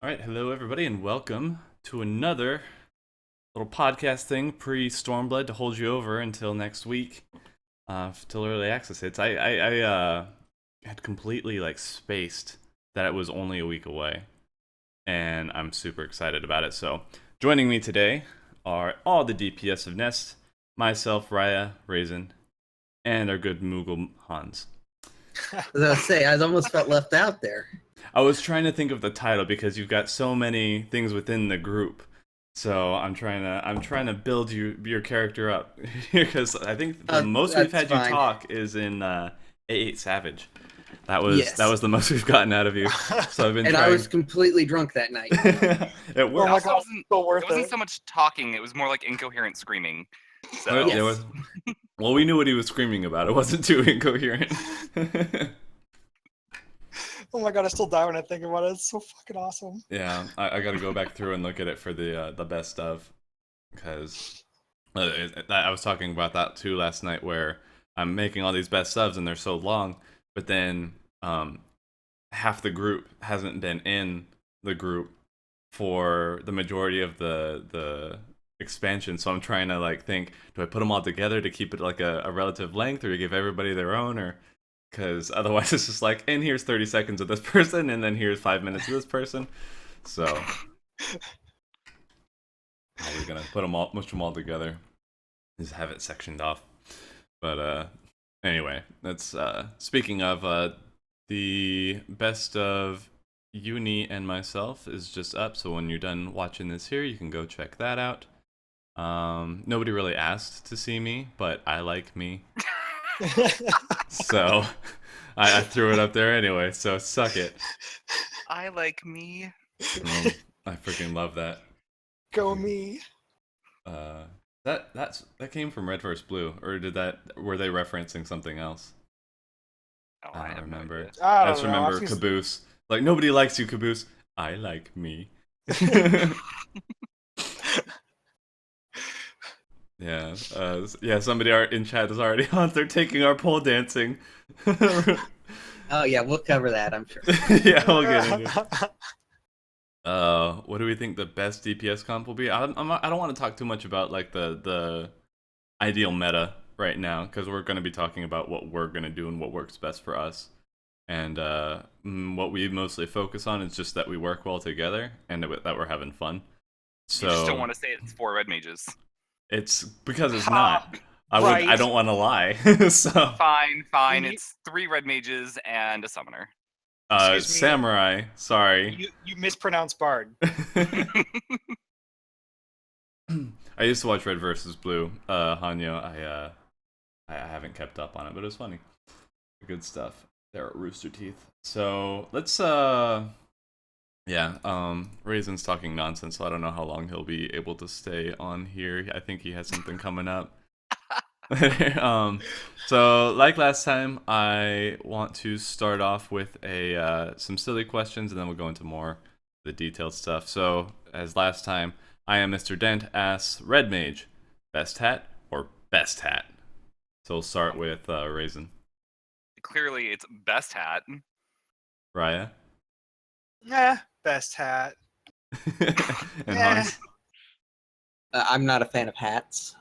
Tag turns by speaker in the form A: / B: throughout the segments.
A: All right, hello everybody, and welcome to another little podcast thing pre-Stormblood to hold you over until next week, till early access hits. I had completely spaced that it was only a week away, and I'm super excited about it. So, joining me today are all the DPS of Nest, myself, Rhaya, Razen, and our good Moogle Hans.
B: I was gonna say, I almost felt left out there.
A: I was trying to think of the title because you've got so many things within the group. So I'm trying to build your character up because I think the most we've had
B: fine.
A: you talk is in A8 Savage. That
B: Yes.
A: was the most we've gotten out of you. So I've been
B: And
A: trying.
B: I was completely drunk that night.
A: It
C: Oh
A: worked.
C: my
D: It
C: god,
D: wasn't,
C: so worth
D: it wasn't
C: it.
D: so much talking, it was more like incoherent screaming. So
A: Well,
B: Yes.
A: there was- well, we knew what he was screaming about. It wasn't too incoherent.
C: Oh my god, I still die when I think about it. It's so fucking awesome.
A: Yeah, I got to go back through and look at it for the best of, because I was talking about that too last night, where I'm making all these best ofs and they're so long, but then half the group hasn't been in the group for the majority of the expansion, so I'm trying to think, do I put them all together to keep it like a relative length, or to give everybody their own, or because otherwise it's just and here's 30 seconds of this person and then here's 5 minutes of this person. So we're gonna mush them all together, just have it sectioned off. But anyway, that's speaking of the best of Uni and myself is just up, so when you're done watching this here, you can go check that out. Nobody really asked to see me, but I like me. So I threw it up there anyway, so suck it.
D: I like me.
A: I freaking love that.
C: Go me.
A: That came from Red vs. Blue, or were they referencing something else?
D: Oh,
A: I don't
D: have no
A: remember.
D: idea.
C: I
A: I
C: don't
A: just
C: know.
A: remember Caboose. Nobody likes you, Caboose. I like me. Yeah, somebody in chat is already on. They're taking our pole dancing.
B: Oh yeah, we'll cover that, I'm sure.
A: Yeah, we'll get into it. What do we think the best DPS comp will be? I don't want to talk too much about the ideal meta right now, because we're going to be talking about what we're going to do and what works best for us. And what we mostly focus on is just that we work well together and that we're having fun. So
D: You just don't want to say it's 4 red mages.
A: it's because it's not. I
C: Right.
A: don't want to lie. So
D: Fine.
C: You-
D: It's 3 red mages and a summoner.
C: Excuse me.
A: Samurai, sorry.
C: You mispronounced Bard.
A: I used to watch Red versus Blue. Hanyo, I haven't kept up on it, but it was funny. Good stuff. There are Rooster Teeth. So let's Razen's talking nonsense, so I don't know how long he'll be able to stay on here. I think he has something coming up. So like last time, I want to start off with some silly questions, and then we'll go into more of the detailed stuff. So as last time, I am Mr. Dent asks Red Mage, best hat or best hat? So we'll start with Razen.
D: Clearly, it's best hat.
A: Rhaya?
C: Best hat.
A: And
C: Eh.
A: Hans?
B: I'm not a fan of hats.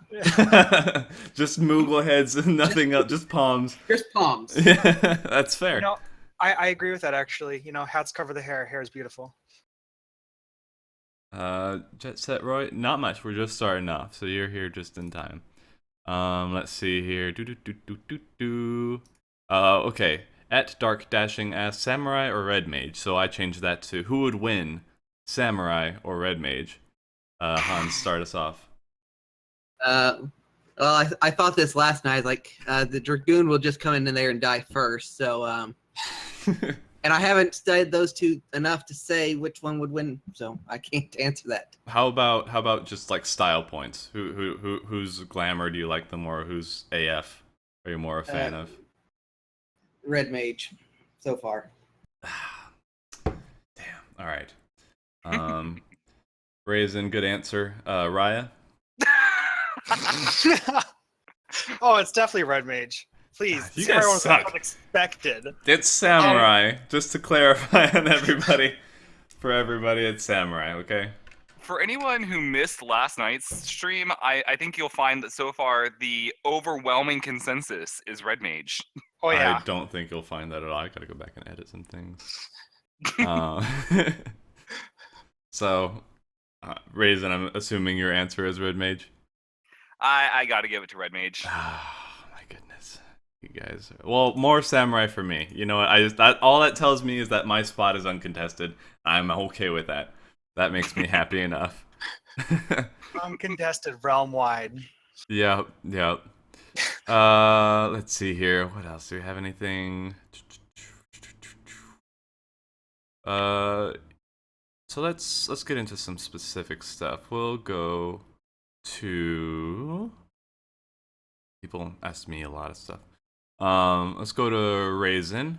A: Just Moogle heads and nothing else, just palms.
B: Just palms.
A: Yeah, that's fair.
C: You know, I agree with that actually. You know, hats cover the hair. Hair is beautiful.
A: Jet Set Roy, not much. We're just starting off, so you're here just in time. Let's see here. Okay. At Dark Dashing asks Samurai or Red Mage. So I changed that to who would win, Samurai or Red Mage. Hans, start us off.
B: Well, I thought this last night. The Dragoon will just come in there and die first. So, and I haven't studied those two enough to say which one would win. So I can't answer that.
A: How about just style points? Whose glamour do you like the more? Whose AF are you more a fan of?
B: Red Mage, so far.
A: Damn. All right. Razen, good answer. Rhaya?
C: Oh, it's definitely Red Mage. Please,
A: You
C: Samurai
A: guys
C: was
A: suck.
C: unexpected.
A: It's Samurai, just to clarify on everybody. For everybody, it's samurai. Okay.
D: For anyone who missed last night's stream, I think you'll find that so far the overwhelming consensus is red mage.
C: Oh yeah.
A: I don't think you'll find that at all. I gotta go back and edit some things. Uh, so, Razen, I'm assuming your answer is red mage.
D: I gotta give it to red mage.
A: Oh my goodness, you guys. Well, more samurai for me. You know what? All that tells me is that my spot is uncontested. I'm okay with that. That makes me happy enough.
C: Uncontested realm wide.
A: Yep. Let's see here. What else? Do we have anything? So let's get into some specific stuff. We'll go to. People ask me a lot of stuff. Let's go to Razen.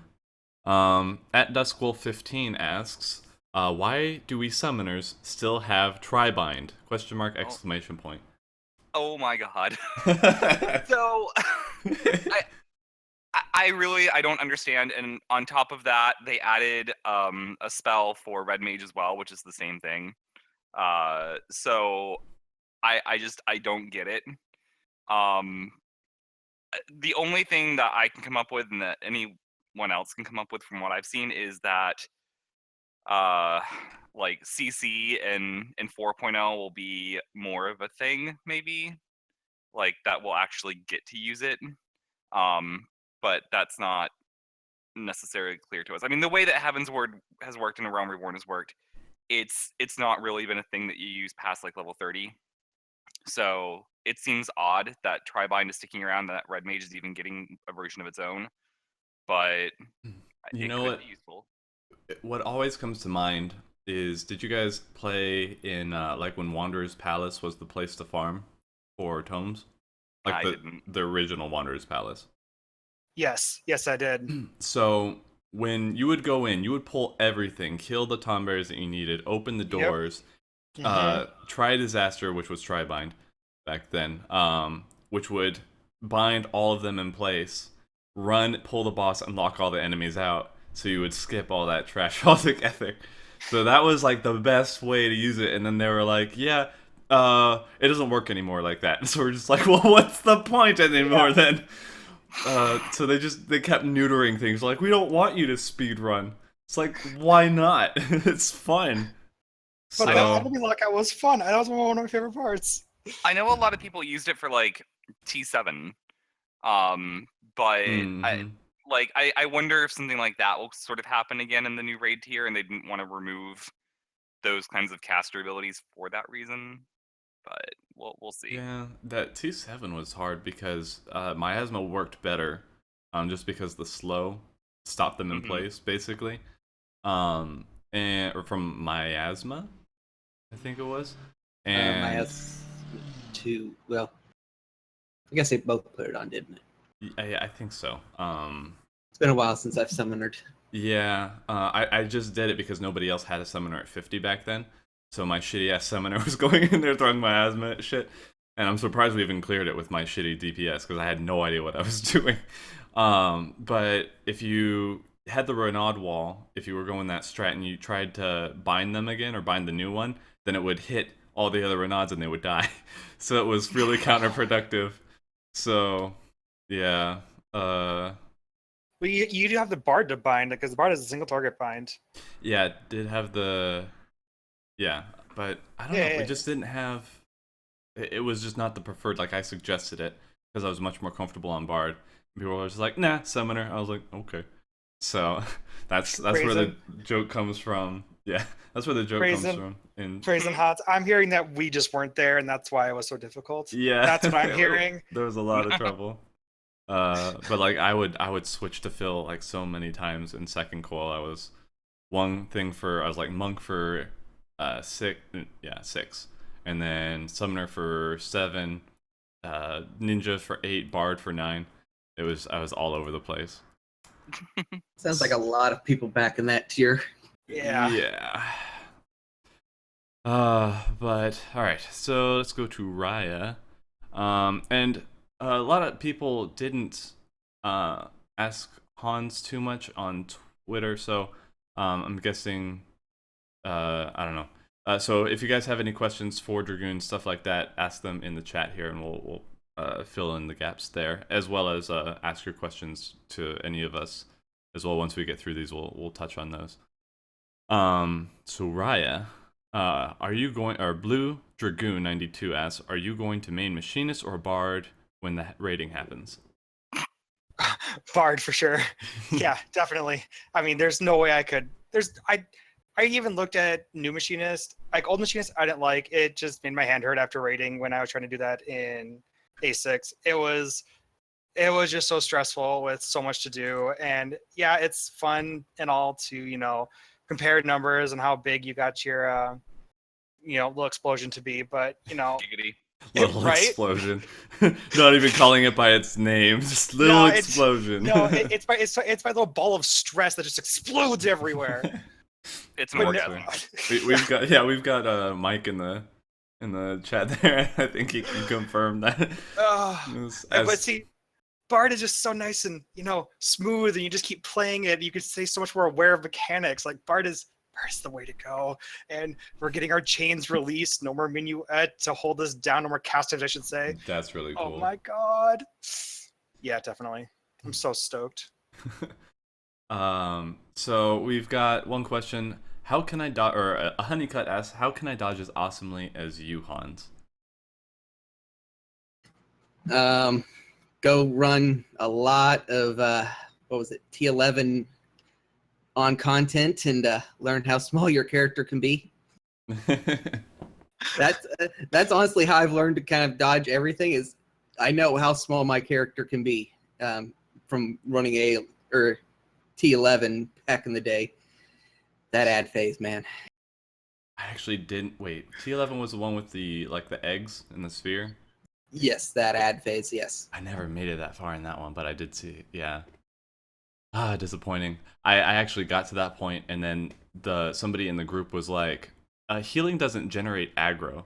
A: At Duskwolf15 asks, why do we summoners still have Tribind? Question mark, exclamation point.
D: Oh my god. So I don't understand, and on top of that, they added a spell for red mage as well, which is the same thing. So I don't get it. The only thing that I can come up with, and that anyone else can come up with from what I've seen, is that like CC in 4.0 will be more of a thing, maybe, like that will actually get to use it. But that's not necessarily clear to us. I mean, the way that Heaven's Word has worked and the Realm Reborn has worked, it's not really been a thing that you use past like level 30. So it seems odd that Tribind is sticking around, that Red Mage is even getting a version of its own. But
A: You
D: it
A: know
D: could
A: what?
D: be useful.
A: What always comes to mind is, did you guys play in like when Wanderer's Palace was the place to farm for tomes? Like
D: I didn't.
A: the original Wanderer's Palace.
C: Yes, I did.
A: So when you would go in, you would pull everything, kill the tomberries that you needed, open the doors, try Disaster, which was Tribind back then, which would bind all of them in place, run, pull the boss, and lock all the enemies out. So you would skip all that trash altogether. So that was like the best way to use it. And then they were like, yeah, it doesn't work anymore like that. So we're just like, well, what's the point anymore then? So they kept neutering things. Like, we don't want you to speed run. It's like, why not? It's fun.
C: But
A: So,
C: that enemy lockout was fun. That was one of my favorite parts.
D: I know a lot of people used it for like T7. But
A: mhm.
D: I wonder if something like that will sort of happen again in the new raid tier, and they didn't want to remove those kinds of caster abilities for that reason. But we'll see.
A: Yeah, that T7 was hard because Miasma worked better, just because the slow stopped them in place, basically. And or from Miasma, I think it was. And
B: Miasma 2. Well, I guess they both put it on, didn't it?
A: I think so.
B: It's been a while since I've summoned her.
A: Yeah, I just did it because nobody else had a summoner at 50 back then. So my shitty ass summoner was going in there throwing Miasma at shit. And I'm surprised we even cleared it with my shitty DPS because I had no idea what I was doing. But if you had the Renaud wall, if you were going that strat and you tried to bind them again or bind the new one, then it would hit all the other Renauds and they would die. So it was really counterproductive. So, yeah.
C: Well, you do have the Bard to bind, because the Bard is a single target bind.
A: Yeah, it did have the... Yeah, but I don't know. We just didn't have... It was just not the preferred. Like, I suggested it because I was much more comfortable on Bard. People were just like, nah, Summoner. I was like, okay. So that's where the joke comes from. Yeah, that's where the joke comes from.
C: Razen Hots. I'm hearing that we just weren't there, and that's why it was so difficult.
A: Yeah,
C: that's what I'm hearing.
A: There was a lot of trouble. But like I would switch to Phil like so many times in second coil. I was like monk for 6, and then summoner for 7, ninja for 8, bard for 9. I was all over the place.
B: Sounds like a lot of people back in that tier.
A: Yeah. But all right, so let's go to Rhaya. And a lot of people didn't ask Hans too much on Twitter, so I'm guessing I don't know. So if you guys have any questions for Dragoon, stuff like that, ask them in the chat here, and we'll fill in the gaps there, as well as ask your questions to any of us as well. Once we get through these, we'll touch on those. So Rhaya, are you going? Or Blue Dragoon 92 asks, are you going to main Machinist or Bard when the raiding happens?
C: Bard for sure. Yeah, definitely. I mean, there's no way I could. I even looked at new Machinist. Like old Machinist, I didn't like. It just made my hand hurt after raiding when I was trying to do that in A6. It was just so stressful with so much to do. And yeah, it's fun and all to compare numbers and how big you got your little explosion to be. But
D: Giggity.
A: Little
C: right?
A: explosion. Not even calling it by its name, just little explosion.
C: It's my little ball of stress that just explodes everywhere.
D: It's
C: But
D: more
C: no-
A: We've got Mike in the chat there. I think he can confirm that.
C: But see, Bard is just so nice and smooth, and you just keep playing it. You can stay so much more aware of mechanics. Like Bard is the way to go. And we're getting our chains released. No more minuet to hold us down. No more casters, I should say.
A: That's really cool.
C: Oh my god. Yeah, definitely. I'm so stoked.
A: So we've got one question. How can I dodge? Or a Honeycut asks, how can I dodge as awesomely as you, Hans?
B: Go run a lot of T11 on content and learn how small your character can be. That's honestly how I've learned to kind of dodge everything. Is I know how small my character can be from running T11 back in the day. That ad phase, man.
A: I actually didn't wait. T11 was the one with the eggs in the sphere.
B: Yes, that ad phase. Yes.
A: I never made it that far in that one, but I did see it. Yeah. Disappointing. I actually got to that point, and then somebody in the group was like, healing doesn't generate aggro,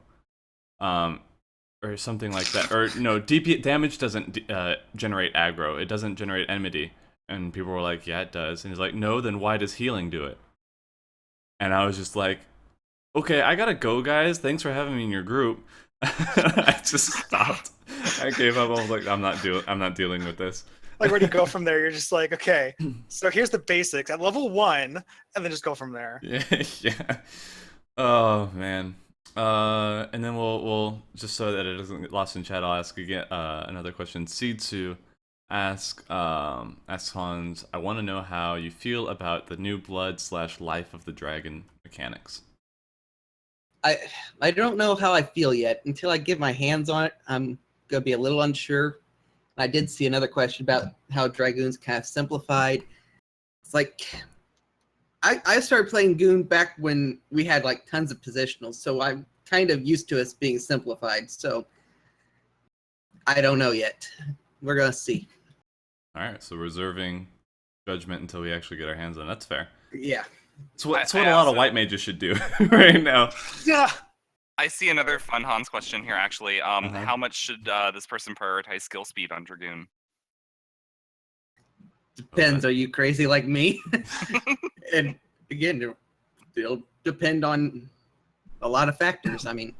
A: or something like that. Or no, DP damage doesn't generate aggro. It doesn't generate enmity. And people were like, yeah, it does. And he's like, no, then why does healing do it? And I was just like, okay, I gotta go, guys. Thanks for having me in your group. I just stopped. I gave up. I was like, I'm not dealing with this.
C: Like, where do you go from there? You're just like, okay, so here's the basics at level 1, and then just go from there.
A: Yeah. Oh man. And then we'll just so that it doesn't get lost in chat, I'll ask again another question. Seedsu asks Hans, I want to know how you feel about the new blood/life of the dragon mechanics.
B: I don't know how I feel yet. Until I get my hands on it, I'm gonna be a little unsure. I did see another question about how Dragoon's kind of simplified. It's like I started playing Goon back when we had like tons of positionals, so I'm kind of used to us being simplified. So I don't know yet. We're gonna see.
A: All right, so reserving judgment until we actually get our hands on it. That's fair.
B: Yeah.
A: It's what a lot of white mages should do right now.
C: Yeah.
D: I see another fun Hans question here, actually. How much should this person prioritize skill speed on Dragoon?
B: Depends. Are you crazy like me? And again, it'll depend on a lot of factors. I mean,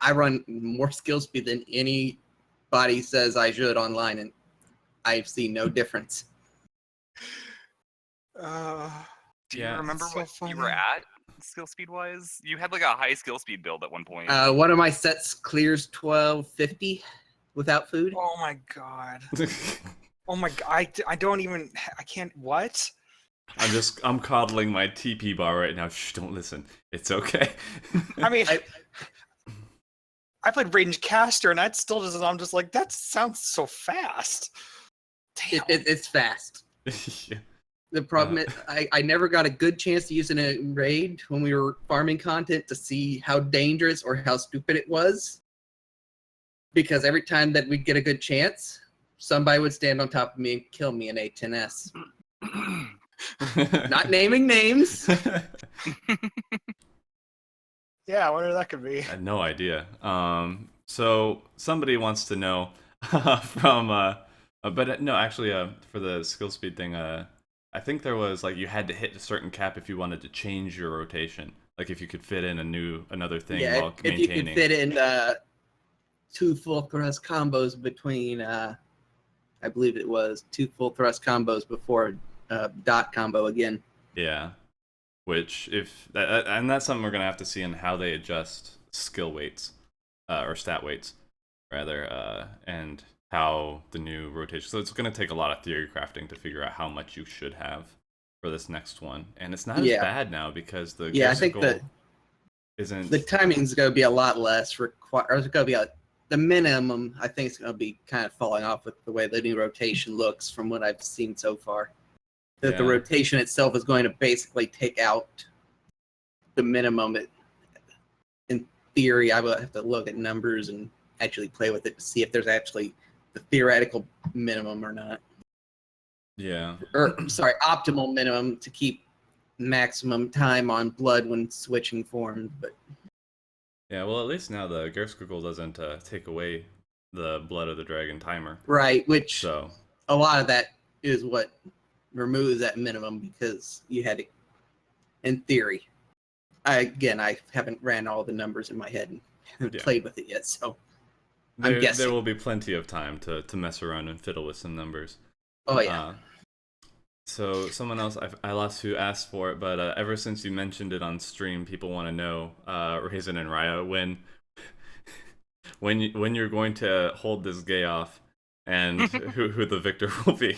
B: I run more skill speed than anybody says I should online, and I've seen no difference.
D: Do you remember
C: so
D: what
C: funny.
D: you were at skill speed wise? You had like a high skill speed build at one point.
B: One of my sets clears 1250 without food.
C: Oh my god. Oh my god. I don't even. I can't. What?
A: I'm coddling my TP bar right now. Shh, don't listen. It's okay.
C: I mean, I played Ranged Caster, and that still doesn't. I'm just like, that sounds so fast. Damn.
B: It's fast.
A: Yeah.
B: The problem is I never got a good chance to use it in a raid when we were farming content to see how dangerous or how stupid it was. Because every time that we'd get a good chance, somebody would stand on top of me and kill me in A10S. Not naming names.
C: Yeah, I wonder that could be.
A: I had no idea. So somebody wants to know from but no, actually for the skill speed thing, I think there was like you had to hit a certain cap if you wanted to change your rotation. Like if you could fit in another thing
B: Yeah,
A: while
B: if you
A: maintaining.
B: could fit in 2 full thrust combos between, I believe it was 2 full thrust combos before dot combo again.
A: Yeah. Which if and that's something we're gonna have to see in how they adjust skill weights, or stat weights, rather, and how the new rotation. So it's gonna take a lot of theory crafting to figure out how much you should have for this next one. And it's not as
B: Yeah.
A: bad now because the
B: Yeah, I think
A: Gersicle isn't.
B: the timing's going to be a lot less required. Or it's going to be the minimum. I think it's going to be kind of falling off with the way the new rotation looks from what I've seen so far. That the
A: Yeah.
B: rotation itself is going to basically take out the minimum. In theory, I will have to look at numbers and actually play with it to see if there's actually the theoretical minimum or not.
A: Yeah.
B: Or sorry, optimal minimum to keep maximum time on blood when switching forms. But
A: Yeah, well, at least now the Gersicle doesn't take away the Blood of the Dragon timer.
B: right, which
A: So,
B: a lot of that is what removes that minimum because you had to, in theory. I haven't ran all the numbers in my head and haven't
A: Yeah.
B: played with it yet, so I'm
A: there
B: guessing.
A: will be plenty of time to mess around and fiddle with some numbers.
B: Oh yeah.
A: So someone else, I lost who asked for it, but ever since you mentioned it on stream, people want to know, Razen and Rhaya, when you're going to hold this gay off, and who the victor will be.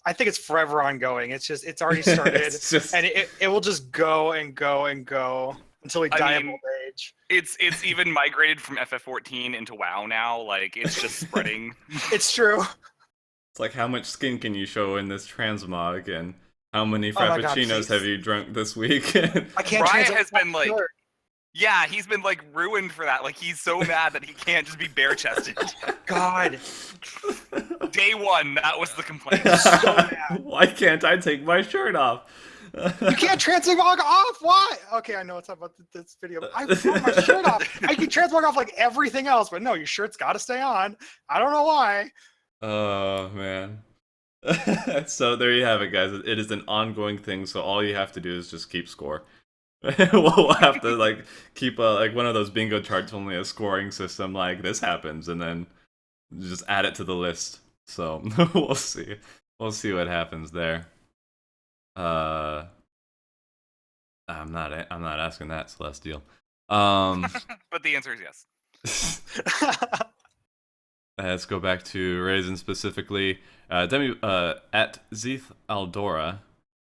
C: I think it's forever ongoing. It's already started, and it will just go and go and go until we die of old age.
D: It's even migrated from FF14 into WoW now. Like it's just spreading.
C: It's true.
A: It's like, how much skin can you show in this transmog, and how many
C: Oh my God,
A: frappuccinos
C: please.
A: have you drunk this week?
C: I can't.
D: Ryan has been like, yeah, he's been like ruined for that. Like he's so mad that he can't just be bare chested.
C: God.
D: Day one, that was the complaint.
C: So mad.
A: Why can't I take my shirt off?
C: You can't transmog off. Why? Okay, I know it's about this video. I want my shirt off. I can transmog off like everything else, but no, your shirt's got to stay on. I don't know why.
A: Oh man. So there you have it, guys. It is an ongoing thing, so all you have to do is just keep score. We'll have to like keep like one of those bingo charts, only a scoring system, like this happens, and then just add it to the list. So we'll see what happens there. I'm not asking that, Celestial.
D: But the answer is yes.
A: Let's go back to Razen specifically. At Zeeth Aldora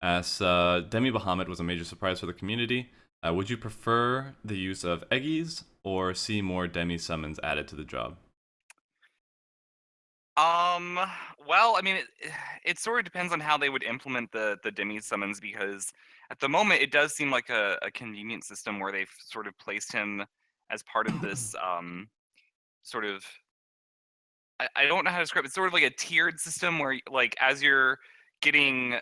A: asks, Demi-Bahamut was a major surprise for the community. Would you prefer the use of Eggies or see more Demi summons added to the job?
D: Well, I mean, it sort of depends on how they would implement the Demi summons, because at the moment it does seem like a convenient system where they've sort of placed him as part of this sort of, I don't know how to describe it. It's sort of like a tiered system where like as you're getting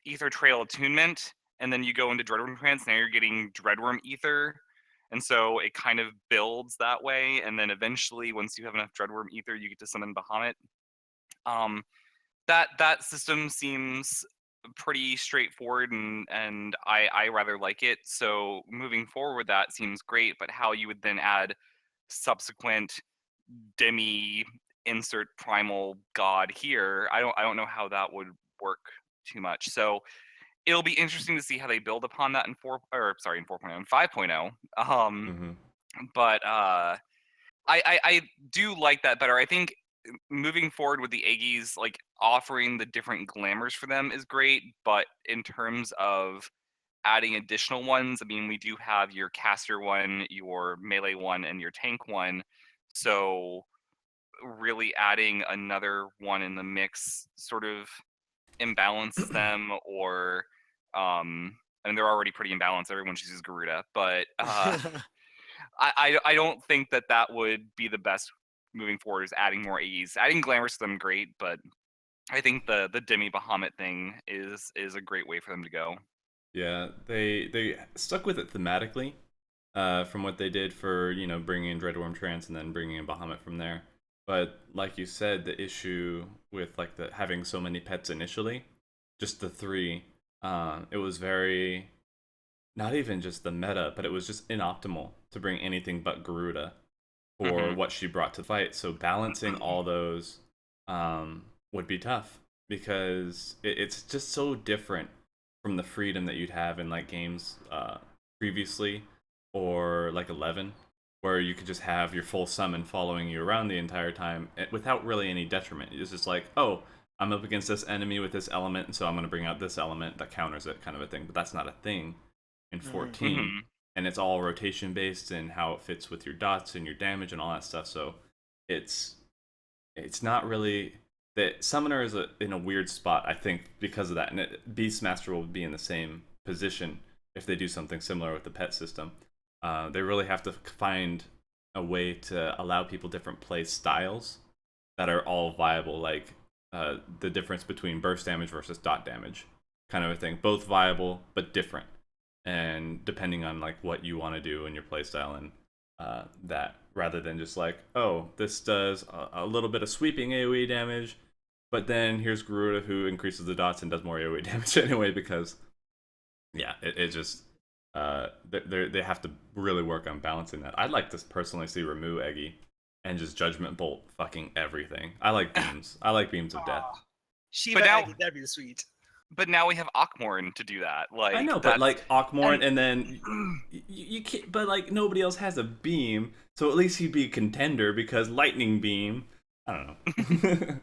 D: Ether Trail attunement, and then you go into Dreadworm Trance, now you're getting Dreadworm Ether. And so it kind of builds that way, and then eventually, once you have enough Dreadworm Ether, you get to summon Bahamut. That system seems pretty straightforward, and I rather like it. So moving forward, that seems great. But how you would then add subsequent Demi insert primal god here, I don't know how that would work too much. So it'll be interesting to see how they build upon that in 4.0 and 5.0. But I do like that better. I think moving forward with the Aggies, like offering the different glamours for them is great, but in terms of adding additional ones, I mean, we do have your caster one, your melee one, and your tank one. So really adding another one in the mix sort of imbalances them, or I mean, they're already pretty imbalanced. Everyone chooses Garuda, but I don't think that would be the best moving forward, is adding more AEs. Adding glamours to them, great, but I think the Demi-Bahamut thing is a great way for them to go.
A: Yeah, they stuck with it thematically, from what they did for, bringing in Dreadworm Trance and then bringing in Bahamut from there. But like you said, the issue with like having so many pets initially, just the 3, it was very not even just the meta, but it was just inoptimal to bring anything but Garuda for what she brought to the fight. So balancing all those would be tough because it's just so different from the freedom that you'd have in like games previously or like 11, where you could just have your full summon following you around the entire time without really any detriment. It's just like, oh, I'm up against this enemy with this element, and so I'm going to bring out this element that counters it, kind of a thing. But that's not a thing in 14, and it's all rotation based and how it fits with your dots and your damage and all that stuff. So it's not really that Summoner is in a weird spot, I think, because of that. And Beastmaster will be in the same position if they do something similar with the pet system. They really have to find a way to allow people different play styles that are all viable, like the difference between burst damage versus dot damage, kind of a thing. Both viable but different, and depending on like what you want to do in your playstyle and that, rather than just like, oh, this does a little bit of sweeping AoE damage, but then here's Garuda who increases the dots and does more AoE damage anyway, because yeah, it just they have to really work on balancing that. I'd like to personally see remove Eggy and just Judgment Bolt fucking everything. I like beams. I like beams of death.
C: Shiva,
D: now-
C: Aggie, that'd be sweet.
D: But now we have Akmorn to do that. Like,
A: I know, but
D: that's-
A: like Akmorn, and then you can't. But like nobody else has a beam, so at least he'd be a contender because lightning beam. I don't know.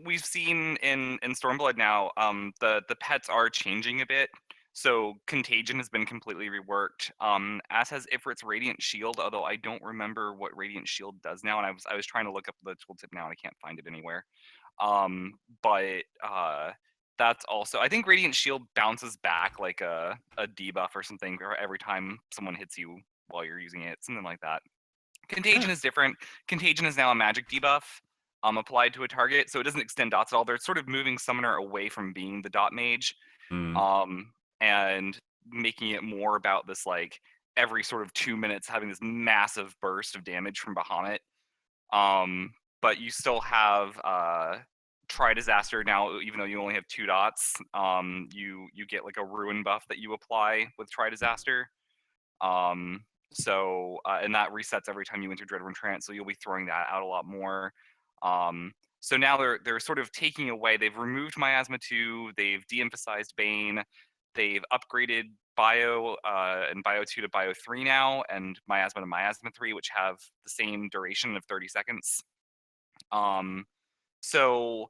D: we've seen in Stormblood now, the pets are changing a bit. So Contagion has been completely reworked. As has Ifrit's Radiant Shield, although I don't remember what Radiant Shield does now, and I was trying to look up the tooltip now and I can't find it anywhere. But that's also, I think Radiant Shield bounces back like a debuff or something every time someone hits you while you're using it, something like that. Contagion is different. Contagion is now a magic debuff applied to a target, so it doesn't extend dots at all. They're sort of moving Summoner away from being the dot mage, and making it more about this like every sort of 2 minutes having this massive burst of damage from Bahamut. But you still have Tri-Disaster now, even though you only have 2 dots. You get like a ruin buff that you apply with Tri-Disaster. So and that resets every time you enter Dreadwing Trance, so you'll be throwing that out a lot more. So now they're sort of taking away. They've removed Miasma 2. They've de-emphasized Bane. They've upgraded Bio and Bio 2 to Bio 3 now, and Miasma to Miasma 3, which have the same duration of 30 seconds. So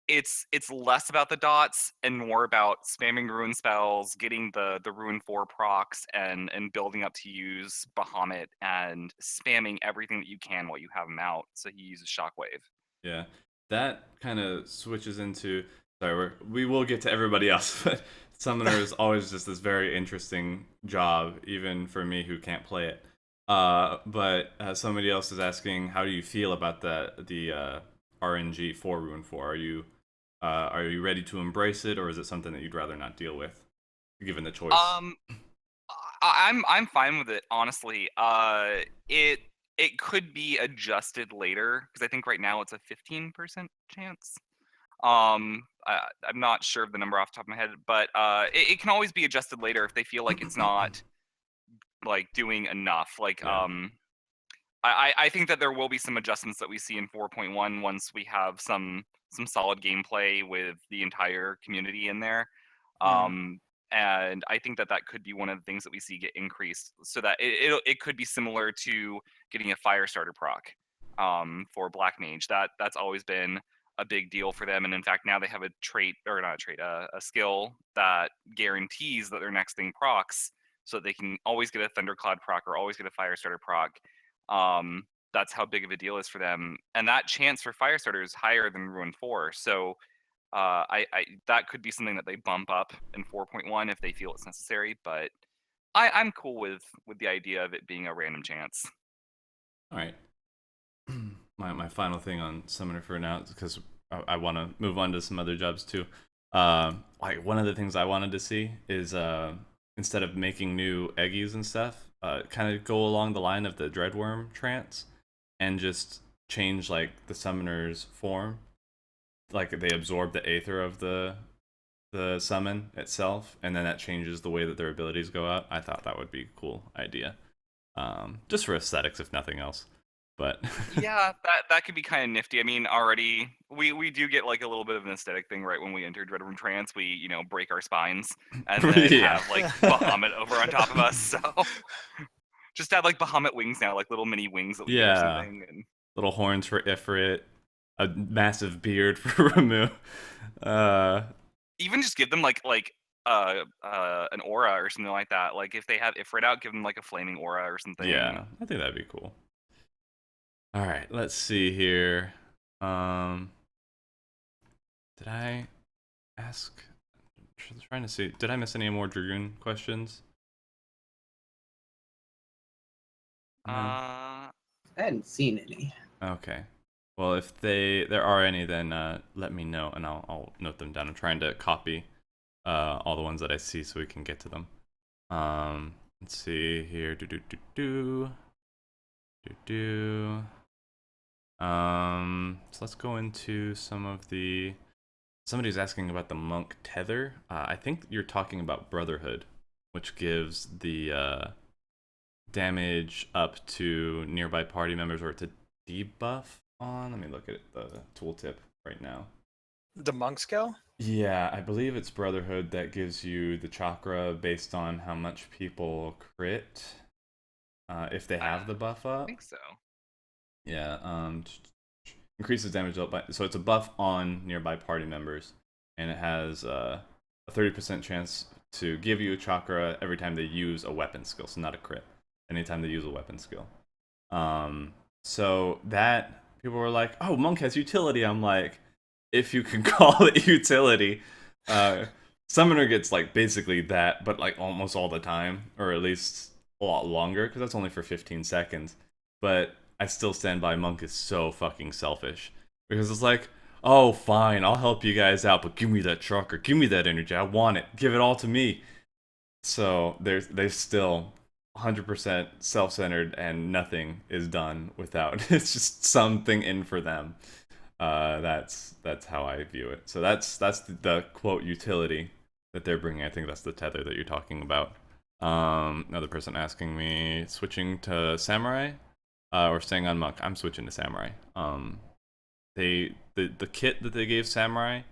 D: it's less about the dots and more about spamming ruin spells, getting the ruin 4 procs, and building up to use Bahamut and spamming everything that you can while you have him out. So he uses Shockwave.
A: Yeah, that kind of switches into. Sorry, we will get to everybody else, but Summoner is always just this very interesting job, even for me who can't play it. But somebody else is asking, how do you feel about the RNG for Ruin 4? Are you ready to embrace it, or is it something that you'd rather not deal with, given the choice?
D: I'm fine with it, honestly. It could be adjusted later, because I think right now it's a 15% chance. I'm not sure of the number off the top of my head, but it can always be adjusted later if they feel like it's not like doing enough. Like I think that there will be some adjustments that we see in 4.1 once we have some solid gameplay with the entire community in there. And I think that could be one of the things that we see get increased, so that it could be similar to getting a fire starter proc for Black Mage. That's always been a big deal for them, and in fact now they have a skill that guarantees that their next thing procs, so they can always get a Thundercloud proc or always get a fire starter proc. That's how big of a deal is for them, and that chance for fire starter is higher than Ruin 4. So that could be something that they bump up in 4.1 if they feel it's necessary, but I'm cool with the idea of it being a random chance.
A: All right. My final thing on Summoner for now, because I want to move on to some other jobs too. Like one of the things I wanted to see is instead of making new Eggies and stuff, kind of go along the line of the Dreadworm Trance and just change like the Summoner's form. Like they absorb the aether of the the summon itself, and then that changes the way that their abilities go out. I thought that would be a cool idea, just for aesthetics, if nothing else. But
D: Yeah, that could be kind of nifty. I mean, already we do get like a little bit of an aesthetic thing right when we enter Dread Room Trance. We break our spines and then
A: Yeah.
D: have like Bahamut over on top of us. So just have like Bahamut wings now, like little mini wings that we get or
A: Yeah.
D: something. And
A: Little horns for Ifrit, a massive beard for Ramu.
D: even just give them like an aura or something like that. Like if they have Ifrit out, give them like a flaming aura or something.
A: Yeah, I think that'd be cool. All right, let's see here. Did I ask? I'm trying to see. Did I miss any more Dragoon questions? No.
B: I hadn't seen any.
A: Okay. Well, if there are any, then let me know, and I'll note them down. I'm trying to copy all the ones that I see so we can get to them. Let's see here. So let's go into some of the. Somebody's asking about the monk tether. I think you're talking about Brotherhood, which gives the damage up to nearby party members, or to debuff on. Let me look at the tooltip right now.
C: The monk skill?
A: Yeah, I believe it's Brotherhood that gives you the chakra based on how much people crit, if they have the buff
D: I
A: up.
D: think so.
A: Yeah, increases damage up by, so it's a buff on nearby party members, and it has a 30% chance to give you a chakra every time they use a weapon skill, so not a crit. Anytime they use a weapon skill. So that people were like, "Oh, monk has utility." I'm like, if you can call it utility, summoner gets like basically that, but like almost all the time, or at least a lot longer, because that's only for 15 seconds. But I still stand by monk is so fucking selfish, because it's like, oh fine, I'll help you guys out, but give me that chakra, give me that energy, I want it, give it all to me. So they're still 100% self-centered, and nothing is done without it's just something in for them. That's how I view it. So that's the quote utility that they're bringing. I think that's the tether that you're talking about. Another person asking me, switching to samurai or staying on monk. I'm switching to samurai. The kit that they gave samurai,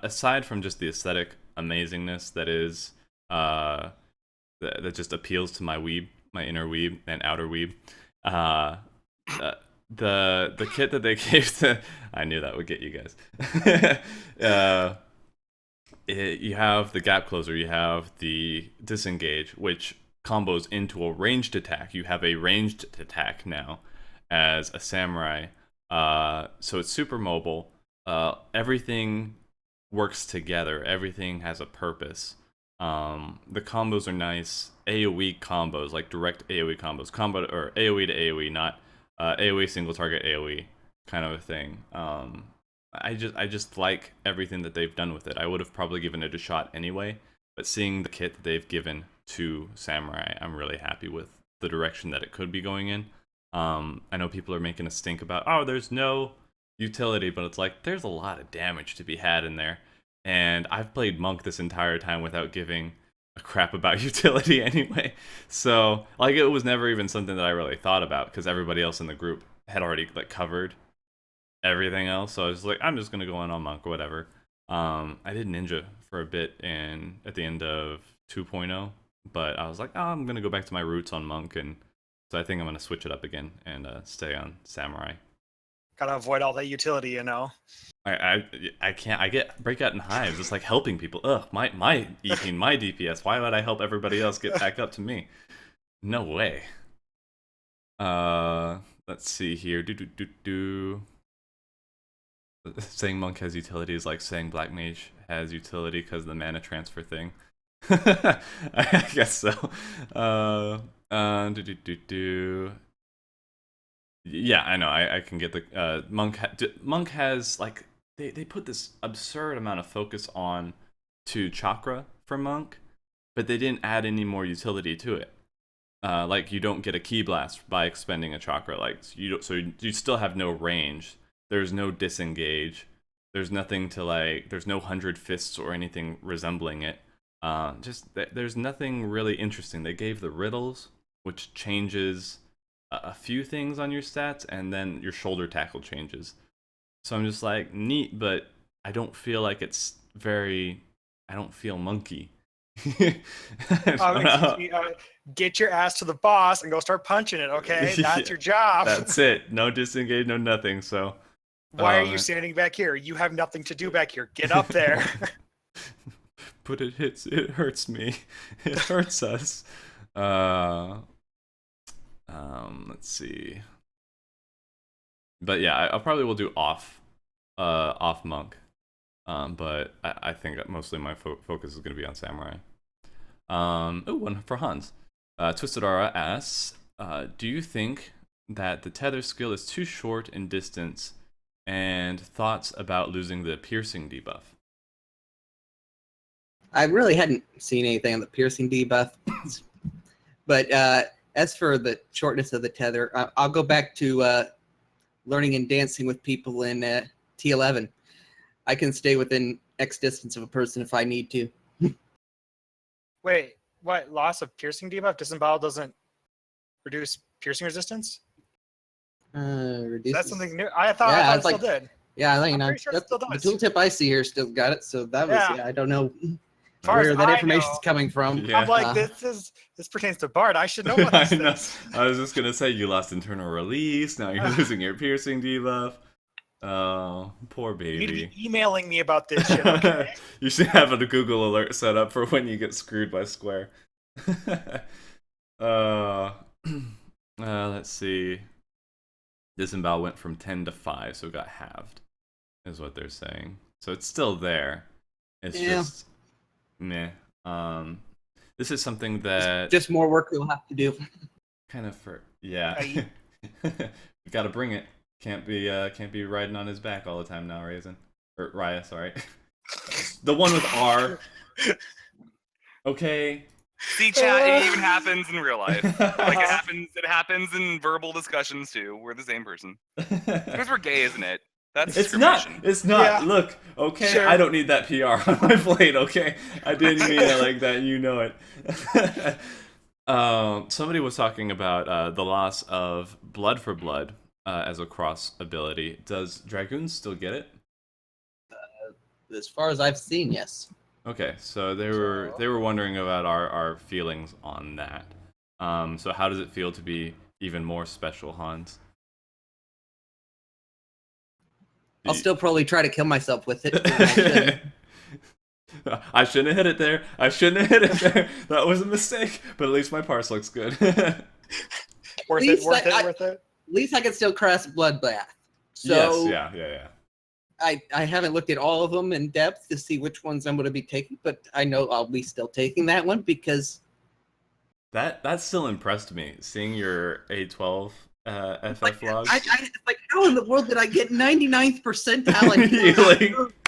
A: aside from just the aesthetic amazingness that is that just appeals to my weeb, my inner weeb and outer weeb. The kit that they gave to, I knew that would get you guys. You have the gap closer, you have the disengage, which combos into a ranged attack. You have a ranged attack now as a samurai. So it's super mobile. Everything works together. Everything has a purpose. The combos are nice. AoE combos, like direct AoE combos, combo or AoE to AoE, not AoE single target AoE kind of a thing. I just like everything that they've done with it. I would have probably given it a shot anyway, but seeing the kit that they've given to Samurai, I'm really happy with the direction that it could be going in. I know people are making a stink about, oh, there's no utility, but it's like, there's a lot of damage to be had in there. And I've played Monk this entire time without giving a crap about utility anyway. So, like, it was never even something that I really thought about, because everybody else in the group had already, like, covered everything else. So I was like, I'm just going to go in on Monk or whatever. I did Ninja for a bit at the end of 2.0, but I was like, oh, I'm going to go back to my roots on Monk, and so I think I'm going to switch it up again and stay on Samurai.
C: Gotta avoid all that utility, you know.
A: I can't. I get breakout in hives. It's like helping people. Ugh, my EP, my DPS. Why would I help everybody else get back up to me? No way. Let's see here. Saying Monk has utility is like saying Black Mage has utility because of the mana transfer thing. I guess so. Yeah, I know. I can get the Monk. Monk has like they put this absurd amount of focus on to Chakra for Monk, but they didn't add any more utility to it. Like you don't get a Key Blast by expending a Chakra. Like you still have no range. There's no disengage. There's nothing to like. There's no 100 fists or anything resembling it. There's nothing really interesting. They gave the riddles, which changes a few things on your stats, and then your shoulder tackle changes. So I'm just like, neat, but I don't feel like it's very. I don't feel monkey.
C: Get your ass to the boss and go start punching it, okay? That's your job.
A: That's it. No disengage, no nothing. So
C: why are you standing back here? You have nothing to do back here. Get up there.
A: But it hurts me. It hurts us. Let's see. But yeah, I probably will do off monk. But I think mostly my focus is going to be on samurai. One for Hans. Twisted Aura asks, do you think that the tether skill is too short in distance, and thoughts about losing the piercing debuff?
B: I really hadn't seen anything on the piercing debuff, but as for the shortness of the tether, I'll go back to learning and dancing with people in T11. I can stay within X distance of a person if I need to.
C: Wait, what? Loss of piercing debuff? Disembowel doesn't reduce piercing resistance? That's something new. I thought it still did.
B: Yeah, I think
C: sure
B: the tooltip I see here still got it. So that was I don't know
C: where
B: that information's coming from.
A: Yeah.
C: I'm like, this pertains to Bard. I should know what this is.
A: I was just gonna say you lost internal release. Now you're losing your piercing debuff. Oh, poor baby.
C: You need to be emailing me about this shit, okay?
A: You should have a Google alert set up for when you get screwed by Square. Let's see. Disembowel went from 10 to 5, so it got halved, is what they're saying. So it's still there. It's just meh. This is something that
B: just more work we'll have to do.
A: Kind of we gotta bring it. Can't be riding on his back all the time now, Razen. Or Rhaya, sorry. The one with R. Okay.
D: See, chat, it even happens in real life. Like it happens in verbal discussions too. We're the same person. Because we're gay, isn't it? That's discrimination.
A: It's not.
C: Yeah.
A: Look, okay,
C: Sure.
A: I don't need that PR on my plate, okay? I didn't mean it like that, you know it. Somebody was talking about the loss of Blood for Blood as a cross ability. Does Dragoon still get it?
B: As far as I've seen, yes.
A: Okay, so they were wondering about our feelings on that. So how does it feel to be even more special, Hans?
B: I'll still probably try to kill myself with it.
A: I shouldn't have hit it there. That was a mistake, but at least my parse looks good.
C: Worth it.
B: At least I can still cast Bloodbath. So
A: yes, yeah.
B: I haven't looked at all of them in depth to see which ones I'm going to be taking, but I know I'll be still taking that one because
A: that still impressed me. Seeing your A12 FF log.
B: Like, how in the world did I get 99th percentile?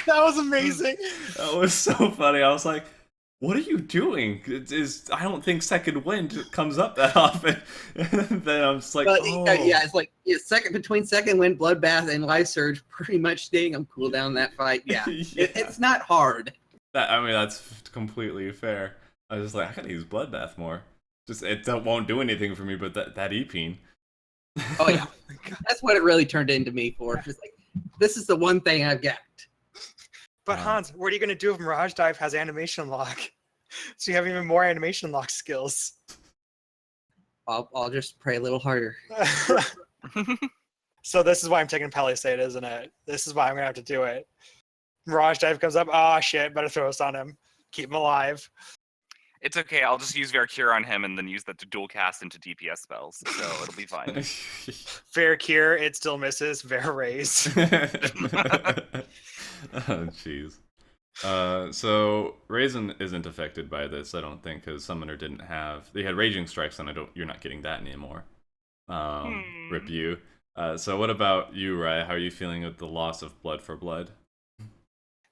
C: That was amazing.
A: That was so funny. I was like, what are you doing? I don't think Second Wind comes up that often. And then I'm just like,
B: it's like between Second Wind, Bloodbath, and Life Surge, pretty much staying on cooldown that fight. Yeah, it's not hard.
A: That's completely fair. I was just like, I gotta use Bloodbath more. Just it won't do anything for me, but that E-Peen.
B: Oh yeah, that's what it really turned into me for. Just like, this is the one thing I've got.
C: But Hans, what are you going to do if Mirage Dive has animation lock? So you have even more animation lock skills.
B: I'll just pray a little harder.
C: So this is why I'm taking Palisade, isn't it? This is why I'm going to have to do it. Mirage Dive comes up. Oh, shit. Better throw us on him. Keep him alive.
D: It's okay. I'll just use Vercure on him and then use that to dual cast into DPS spells. So it'll be fine.
C: Fair Cure. It still misses. Fair Raise.
A: Oh, jeez. So Razen isn't affected by this, I don't think, because Summoner didn't have. They had Raging Strikes, and you're not getting that anymore. Rip you. So what about you, Rhaya? How are you feeling with the loss of Blood for Blood?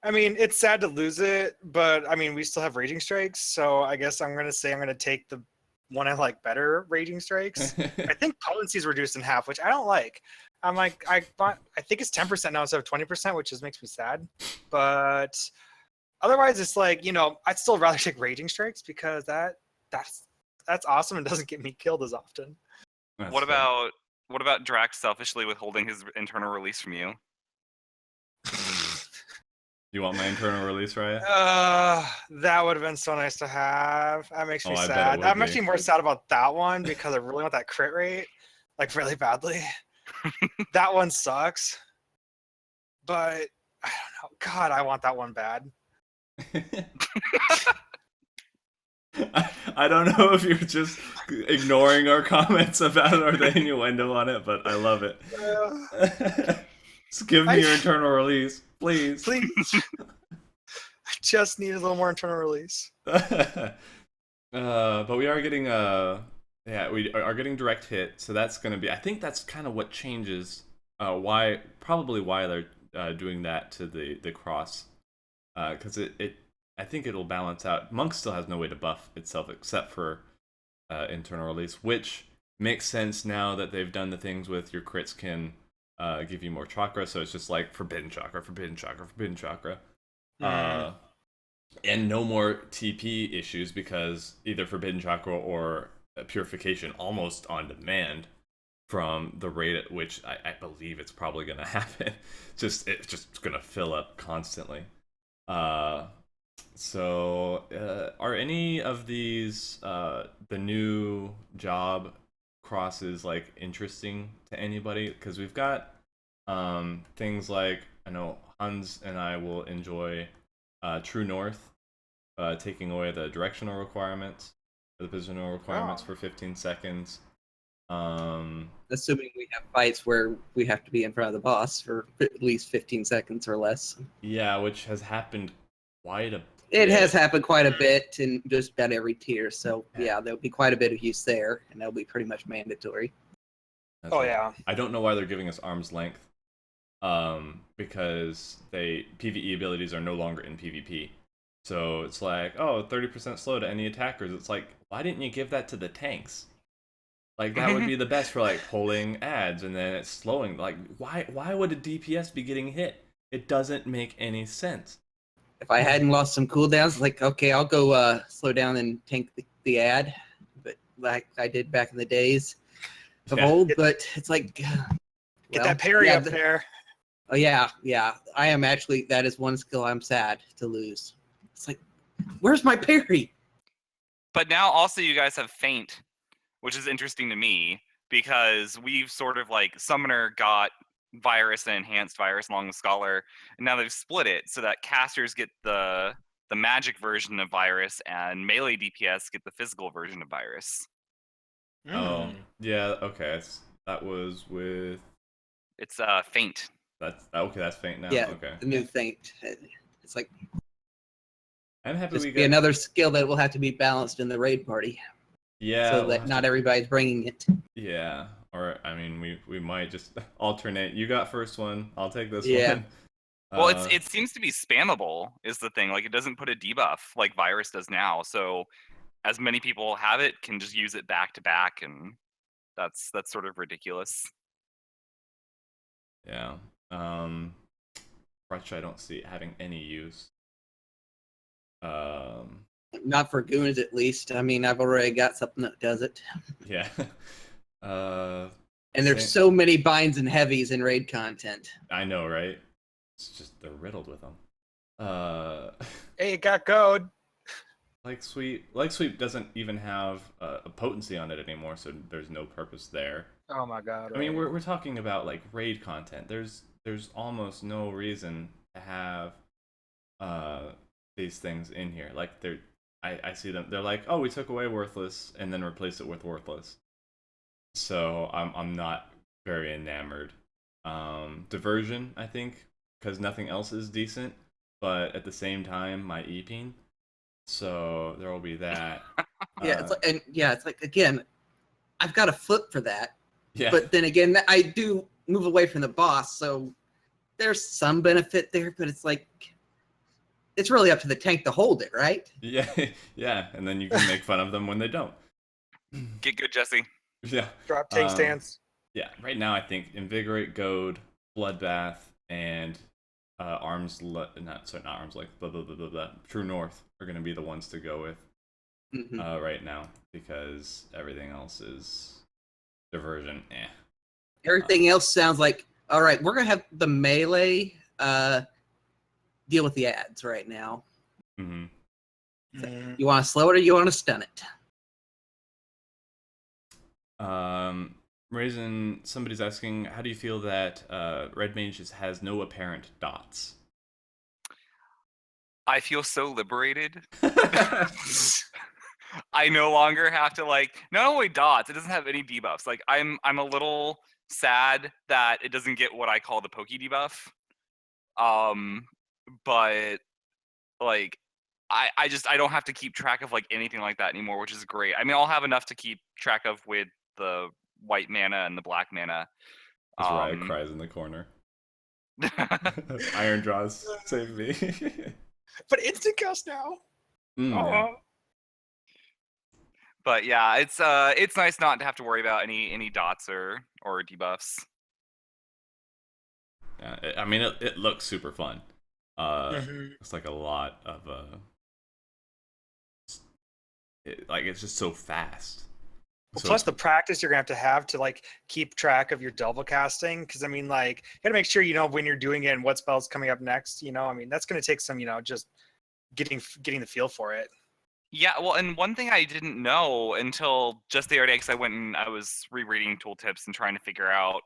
C: I mean, it's sad to lose it, but I mean, we still have Raging Strikes, so I guess I'm gonna say I'm gonna take the one of like better raging strikes. I think potency is reduced in half, which I don't like. I'm like, I think it's 10% now instead of 20%, which just makes me sad. But otherwise, it's like, you know, I'd still rather take raging strikes because that's awesome and doesn't get me killed as often.
A: That's
D: What
A: fair.
D: about Drak selfishly withholding his internal release from you?
A: You want my internal release, Rhaya?
C: That would have been so nice to have. That makes me
A: I bet it
C: sad.
A: would
C: I'm
A: be.
C: actually more sad about that one because I really want that crit rate, like really badly. That one sucks. But I don't know. God, I want that one bad.
A: I don't know if you're just ignoring our comments about it or the innuendo on it, but I love it. Just give me your internal release, please.
C: Please. I just need a little more internal release.
A: But we are getting we are getting direct hit, so that's gonna be. I think that's kind of what changes. Why they're doing that to the cross, because I think it'll balance out. Monk still has no way to buff itself except for internal release, which makes sense now that they've done the things with your crits can give you more chakra. So it's just like forbidden chakra, forbidden chakra, forbidden chakra. And no more TP issues because either forbidden chakra or purification almost on demand from the rate at which I believe it's probably going to happen. It's just going to fill up constantly. So are any of these the new job crosses like interesting to anybody? Because we've got things like, I know Hans and I will enjoy True North, taking away the directional requirements, the positional requirements for 15 seconds.
B: Assuming we have fights where we have to be in front of the boss for at least 15 seconds or less.
A: Yeah, which has happened quite a bit.
B: It has happened quite a bit in just about every tier, so yeah, there'll be quite a bit of use there, and that'll be pretty much mandatory.
A: That's right. Yeah. I don't know why they're giving us arm's length, because PvE abilities are no longer in PvP. So it's like, 30% slow to any attackers. It's like, why didn't you give that to the tanks? Like, that would be the best for, like, pulling ads, and then it's slowing. Like, why would a DPS be getting hit? It doesn't make any sense.
B: If I hadn't lost some cooldowns, like, okay, I'll go slow down and tank the ad, but like I did back in the days of old. But it's like,
C: get that parry up there.
B: Oh yeah. I am actually, that is one skill I'm sad to lose. It's like, where's my parry?
D: But now also you guys have feint, which is interesting to me because we've sort of like Summoner got virus and enhanced virus along with Scholar, and now they've split it so that casters get the magic version of virus and melee DPS get the physical version of virus.
A: Oh, yeah, okay. That was with...
D: It's feint.
A: That's okay, that's feint now.
B: Yeah,
A: okay.
B: The new feint. It's like,
A: I'm happy
B: just
A: we
B: be
A: got
B: another skill that will have to be balanced in the raid party.
A: Yeah.
B: So that not everybody's bringing it.
A: Yeah. Or I mean, we might just alternate. You got first one. I'll take this one.
D: Well, it seems to be spammable is the thing. Like, it doesn't put a debuff like virus does now. So as many people have it, can just use it back to back, and that's sort of ridiculous.
A: Yeah. Crutch, I don't see it having any use.
B: Not for goons, at least. I mean, I've already got something that does it.
A: Yeah.
B: And there's so many binds and heavies in raid content.
A: I know, right? It's just they're riddled with them.
C: Hey, it got goad.
A: Like sweep doesn't even have a potency on it anymore, so there's no purpose there.
C: Oh my god!
A: I mean, we're talking about like raid content. There's almost no reason to have these things in here. Like I see them. They're like, oh, we took away worthless and then replaced it with worthless. So I'm not very enamored. Diversion, I think, because nothing else is decent. But at the same time, my EP. So there will be that.
B: It's like again, I've got a flip for that.
A: Yeah.
B: But then again, I do move away from the boss, so there's some benefit there. But it's like, it's really up to the tank to hold it, right?
A: Yeah, yeah, and then you can make fun of them when they don't.
D: Get good, Jesse.
A: Yeah.
C: Drop tank stance.
A: Yeah, right now I think Invigorate, Goad, Bloodbath, and not Arms like blah blah blah blah blah. True North are gonna be the ones to go with right now because everything else is diversion.
B: Everything else sounds like, all right, we're gonna have the melee deal with the ads right now.
A: Mm-hmm.
B: So you want to slow it or you want to stun it?
A: Razen, somebody's asking, how do you feel that Red Mage has no apparent dots?
D: I feel so liberated. I no longer have to not only dots, it doesn't have any debuffs. Like I'm a little sad that it doesn't get what I call the pokey debuff. But like I don't have to keep track of anything like that anymore, which is great. I mean, I'll have enough to keep track of with the white mana and the black mana.
A: As Rhaya cries in the corner. Iron draws, save me.
C: But instant cast now.
A: Yeah.
D: But yeah, it's nice not to have to worry about any dots or debuffs.
A: Yeah, I mean, it looks super fun. It's like a lot of it's just so fast.
C: Well, plus the practice you're gonna have to keep track of your double casting, because I mean you gotta make sure you know when you're doing it and what spell's coming up next. I mean that's gonna take some just getting the feel for it.
D: Yeah, well, and one thing I didn't know until just the other day, because I went and I was rereading tooltips and trying to figure out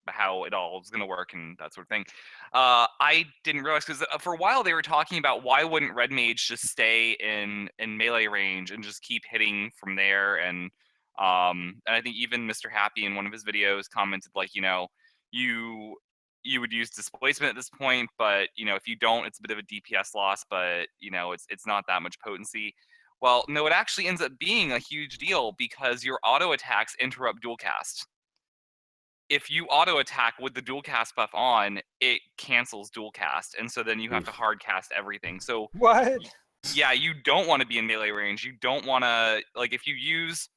D: how it all was going to work and that sort of thing. I didn't realize, because for a while they were talking about why wouldn't Red Mage just stay in melee range and just keep hitting from there. And I think even Mr. Happy in one of his videos commented you would use displacement at this point, but if you don't, it's a bit of a DPS loss, but it's not that much potency. Well, no, it actually ends up being a huge deal because your auto attacks interrupt dual cast. If you auto attack with the dual cast buff on, it cancels dual cast, and so then you have to hard cast everything. So
C: what? Yeah,
D: you don't want to be in melee range. You don't want to if you use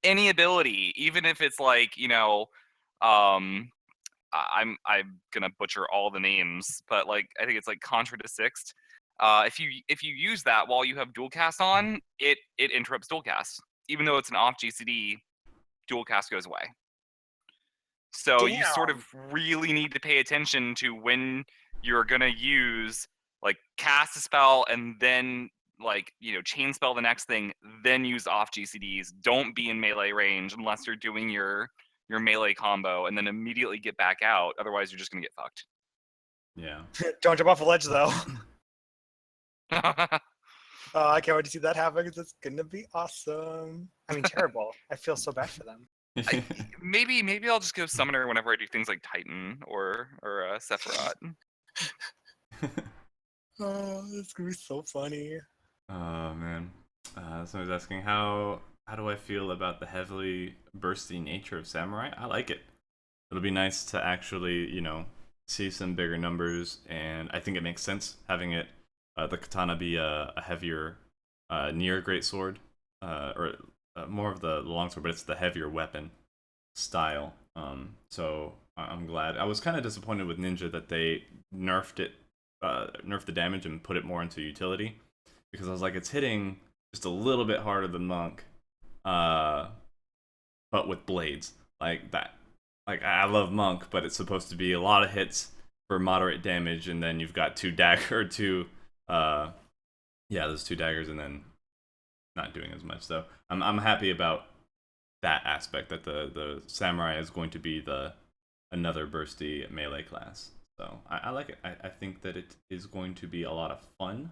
D: any ability, even if it's I'm gonna butcher all the names, but I think it's Contra to Sixth. If you use that while you have dual cast on, it interrupts dual cast. Even though it's an off GCD, dual cast goes away. So you sort of really need to pay attention to when you're gonna use cast a spell and then chain spell the next thing, then use off GCDs. Don't be in melee range unless you're doing your melee combo, and then immediately get back out. Otherwise, you're just gonna get fucked.
A: Yeah.
C: Don't jump off a ledge though. I can't wait to see that happen because it's gonna be awesome. I mean, terrible. I feel so bad for them.
D: Maybe I'll just go summoner whenever I do things like Titan or Sephiroth.
C: Oh, it's gonna be so funny.
A: Oh man. Somebody's asking how do I feel about the heavily bursty nature of Samurai? I like it. It'll be nice to actually, see some bigger numbers, and I think it makes sense having it the katana be a heavier near greatsword, or more of the longsword, but it's the heavier weapon style. So I'm glad. I was kind of disappointed with Ninja that they nerfed it, nerfed the damage and put it more into utility, because I was like, it's hitting just a little bit harder than Monk, but with blades like that. I love Monk, but it's supposed to be a lot of hits for moderate damage, and then you've got those 2 daggers, and then not doing as much. So I'm happy about that aspect, that the Samurai is going to be another bursty melee class. So I like it. I think that it is going to be a lot of fun.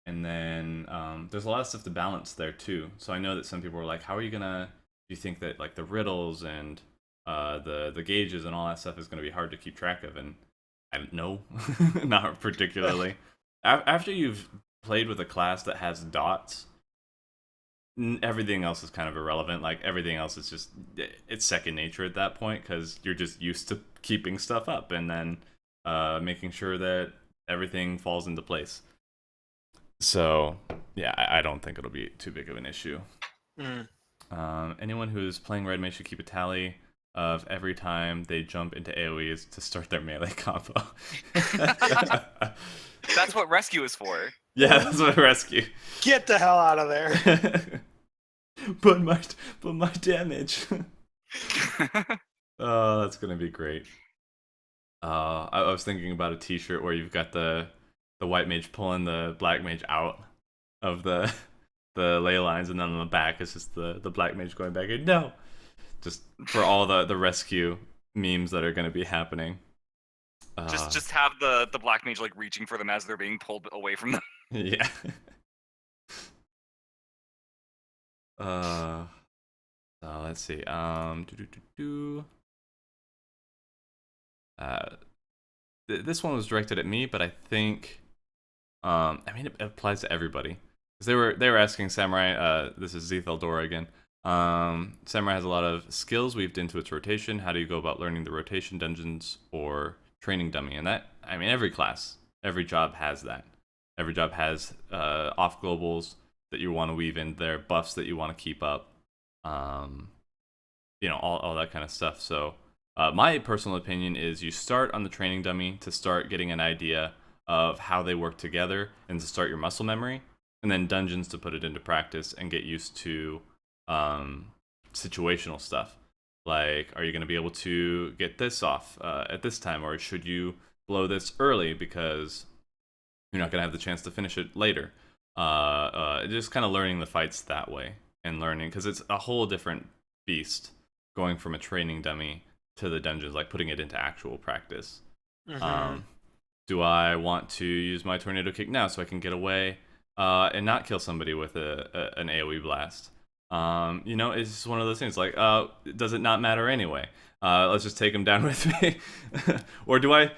A: And then there's a lot of stuff to balance there too. So I know that some people are like, how are you gonna, do you think that the riddles and the gauges and all that stuff is going to be hard to keep track of? And I don't know. Not particularly. After you've played with a class that has dots, everything else is kind of irrelevant. Everything else is just, it's second nature at that point, because you're just used to keeping stuff up and then making sure that everything falls into place. So yeah, I don't think it'll be too big of an issue. Anyone who's playing red mage should keep a tally of every time they jump into AoEs to start their melee combo.
D: That's what rescue is for.
A: Yeah, that's what rescue.
C: Get the hell out of there.
A: but my damage. Oh, that's gonna be great. I was thinking about a T-shirt where you've got the white mage pulling the black mage out of the ley lines, and then on the back it's just the black mage going back in. No, just for all the rescue memes that are gonna be happening.
D: Just have the black mage like reaching for them as they're being pulled away from them.
A: Yeah. Let's see. This one was directed at me, but I think, I mean, it applies to everybody. Because they were asking Samurai. This is Zetheldora again. Samurai has a lot of skills weaved into its rotation. How do you go about learning the rotation dungeons or training dummy? And that, I mean, every class, every job has that. Every job has off globals that you want to weave in there, buffs that you want to keep up, you know, all that kind of stuff. So my personal opinion is you start on the training dummy to start getting an idea of how they work together and to start your muscle memory, and then dungeons to put it into practice and get used to situational stuff. Like, are you going to be able to get this off at this time, or should you blow this early because you're not going to have the chance to finish it later? Just kind of learning the fights that way, and learning, because it's a whole different beast going from a training dummy to the dungeons, like putting it into actual practice. Do I want to use my tornado kick now so I can get away and not kill somebody with an AoE blast? You know, it's just one of those things, like, does it not matter anyway? Let's just take him down with me. Or do I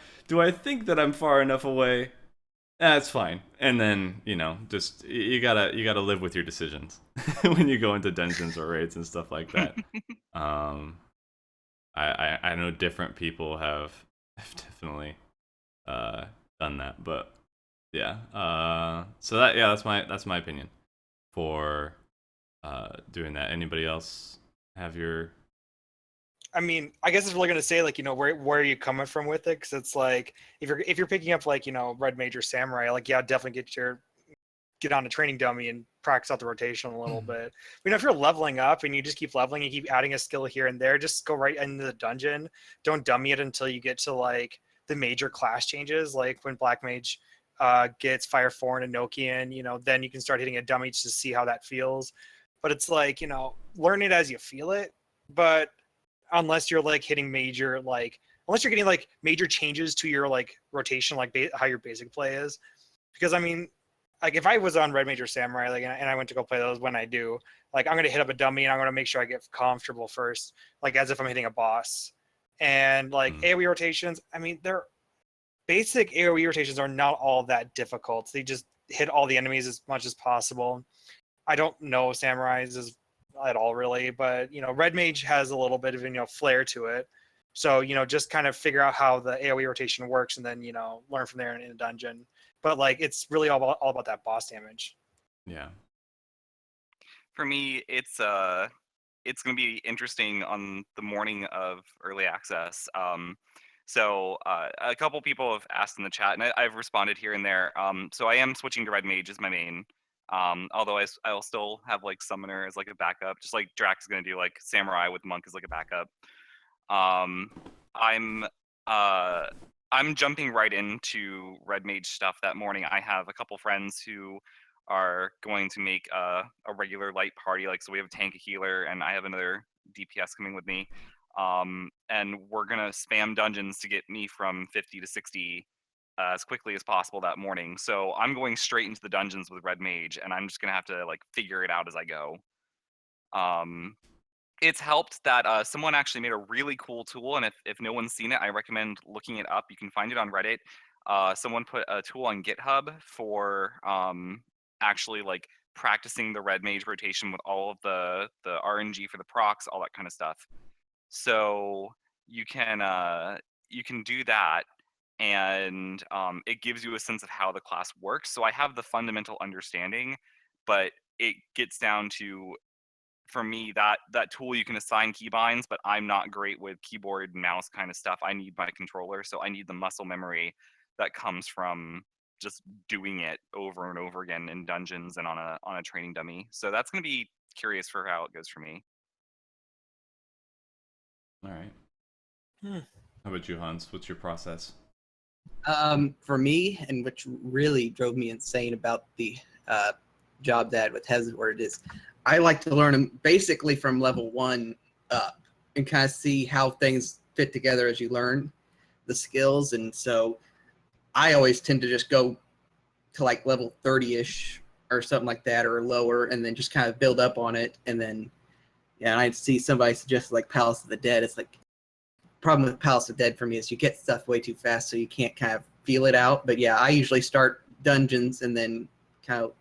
A: think that I'm far enough away? That's fine. And then, you know, just you gotta live with your decisions when you go into dungeons or raids and stuff like that. I know different people have definitely done that, but yeah. So that's my opinion for doing that. Anybody else have your?
C: I mean, I guess it's really gonna say, like, you know, where are you coming from with it? Because it's like, if you're picking up, like, you know, red mage or samurai, like, yeah, definitely get on a training dummy and practice out the rotation a little bit. You know, if you're leveling up and you just keep leveling and keep adding a skill here and there, just go right into the dungeon. Don't dummy it until you get to like the major class changes, like when black mage gets fire 4 and Enochian, you know, then you can start hitting a dummy to see how that feels. But it's like, you know, learn it as you feel it. But unless you're like hitting major, like, unless you're getting like major changes to your like rotation, like how your basic play is. Because I mean, like, if I was on red major samurai, like, and I went to go play those, when I do, like, I'm gonna hit up a dummy and I'm gonna make sure I get comfortable first, like as if I'm hitting a boss. And like AoE rotations, I mean, they're basic AoE rotations are not all that difficult. They just hit all the enemies as much as possible. I don't know samurais at all really, but you know, red mage has a little bit of, you know, flair to it. So, you know, just kind of figure out how the AoE rotation works and then, you know, learn from there in a dungeon. But like, it's really all about that boss damage.
A: Yeah.
D: For me, it's going to be interesting on the morning of early access. So a couple people have asked in the chat, and I've responded here and there. So I am switching to red mage as my main. Although I'll still have like summoner as like a backup, just like Drak is going to do like samurai with monk as like a backup. I'm jumping right into red mage stuff that morning. I have a couple friends who are going to make a regular light party. Like, so we have a tank, a healer, and I have another DPS coming with me. And we're gonna spam dungeons to get me from 50 to 60 as quickly as possible that morning. So I'm going straight into the dungeons with red mage, and I'm just gonna have to like figure it out as I go. It's helped that someone actually made a really cool tool, and if no one's seen it, I recommend looking it up. You can find it on Reddit. Someone put a tool on GitHub for actually like practicing the red mage rotation with all of the RNG for the procs, all that kind of stuff. So you can do that, and it gives you a sense of how the class works. So I have the fundamental understanding, but it gets down to for me, that tool you can assign keybinds, but I'm not great with keyboard and mouse kind of stuff. I need my controller, so I need the muscle memory that comes from just doing it over and over again in dungeons and on a training dummy. So that's going to be curious for how it goes for me.
A: All right.
C: Hmm.
A: How about you, Hans? What's your process?
B: For me, and which really drove me insane about the job that with Hezword is, I like to learn them basically from level 1 up and kind of see how things fit together as you learn the skills. And so I always tend to just go to like level 30-ish or something like that or lower, and then just kind of build up on it. And then, yeah, I see somebody suggest like Palace of the Dead. It's like, problem with Palace of the Dead for me is you get stuff way too fast, so you can't kind of feel it out. But yeah, I usually start dungeons and then kind of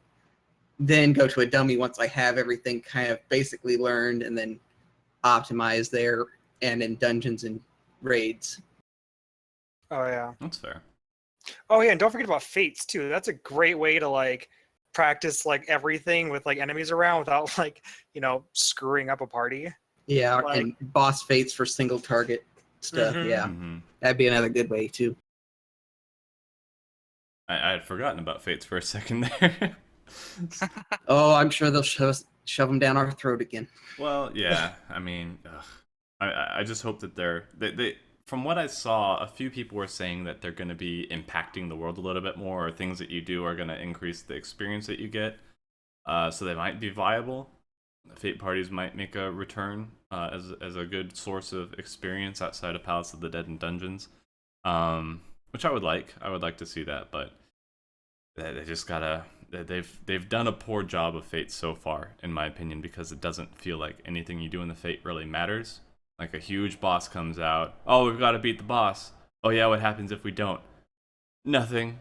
B: then go to a dummy once I have everything kind of basically learned, and then optimize there and in dungeons and raids.
C: Oh yeah.
A: That's fair.
C: Oh yeah, and don't forget about fates too. That's a great way to like practice like everything with like enemies around without like, you know, screwing up a party.
B: Yeah,
C: Like-
B: and boss fates for single target stuff.
C: Mhm.
B: Yeah,
A: Mhm.
B: that'd be another good way too.
A: I had forgotten about fates for a second there.
B: Oh, I'm sure they'll shove them down our throat again.
A: Well, yeah. I mean, I just hope that they from what I saw, a few people were saying that they're going to be impacting the world a little bit more, or things that you do are going to increase the experience that you get. So they might be viable. Fate parties might make a return as a good source of experience outside of Palace of the Dead and dungeons, which I would like. I would like to see that, but they just gotta. They've done a poor job of Fate so far, in my opinion, because it doesn't feel like anything you do in the Fate really matters. Like a huge boss comes out. Oh, we've got to beat the boss. Oh yeah, what happens if we don't? Nothing.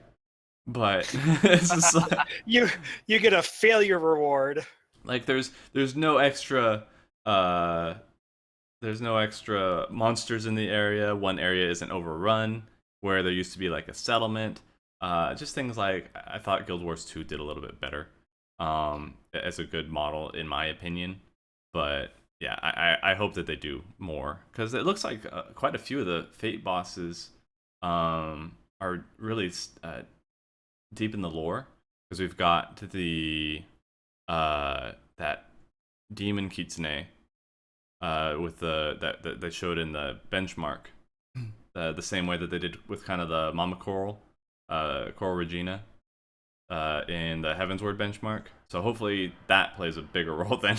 A: But it's just
C: You get a failure reward.
A: like there's no extra monsters in the area. One area isn't overrun where there used to be like a settlement. Just things like I thought Guild Wars 2 did a little bit better as a good model in my opinion. But yeah, I hope that they do more, because it looks like quite a few of the Fate bosses are really deep in the lore, because we've got the that demon kitsune with that they showed in the benchmark, the same way that they did with kind of the Mama Coral, Coral Regina, in the Heavensward benchmark. So hopefully that plays a bigger role than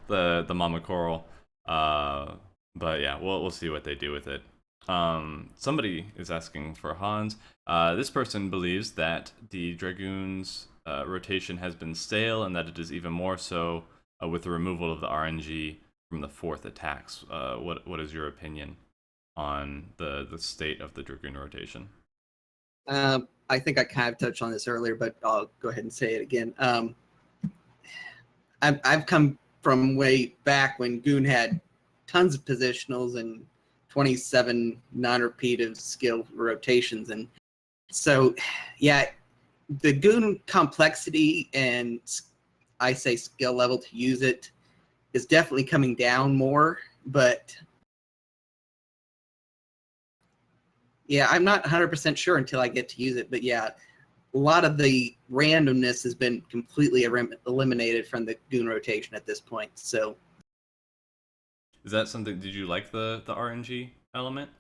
A: the Mama Coral. But yeah, we'll see what they do with it. Somebody is asking for Hans. This person believes that the Dragoon's rotation has been stale, and that it is even more so with the removal of the RNG from the 4th attacks. What is your opinion on the state of the Dragoon rotation?
B: I think I kind of touched on this earlier, but I'll go ahead and say it again. I've come from way back when Goon had tons of positionals and 27 non-repeative skill rotations, and so yeah, the Goon complexity and I say skill level to use it is definitely coming down more, but yeah, I'm not 100% sure until I get to use it. But yeah, a lot of the randomness has been completely eliminated from the Goon rotation at this point. So,
A: is that something? Did you like the RNG element?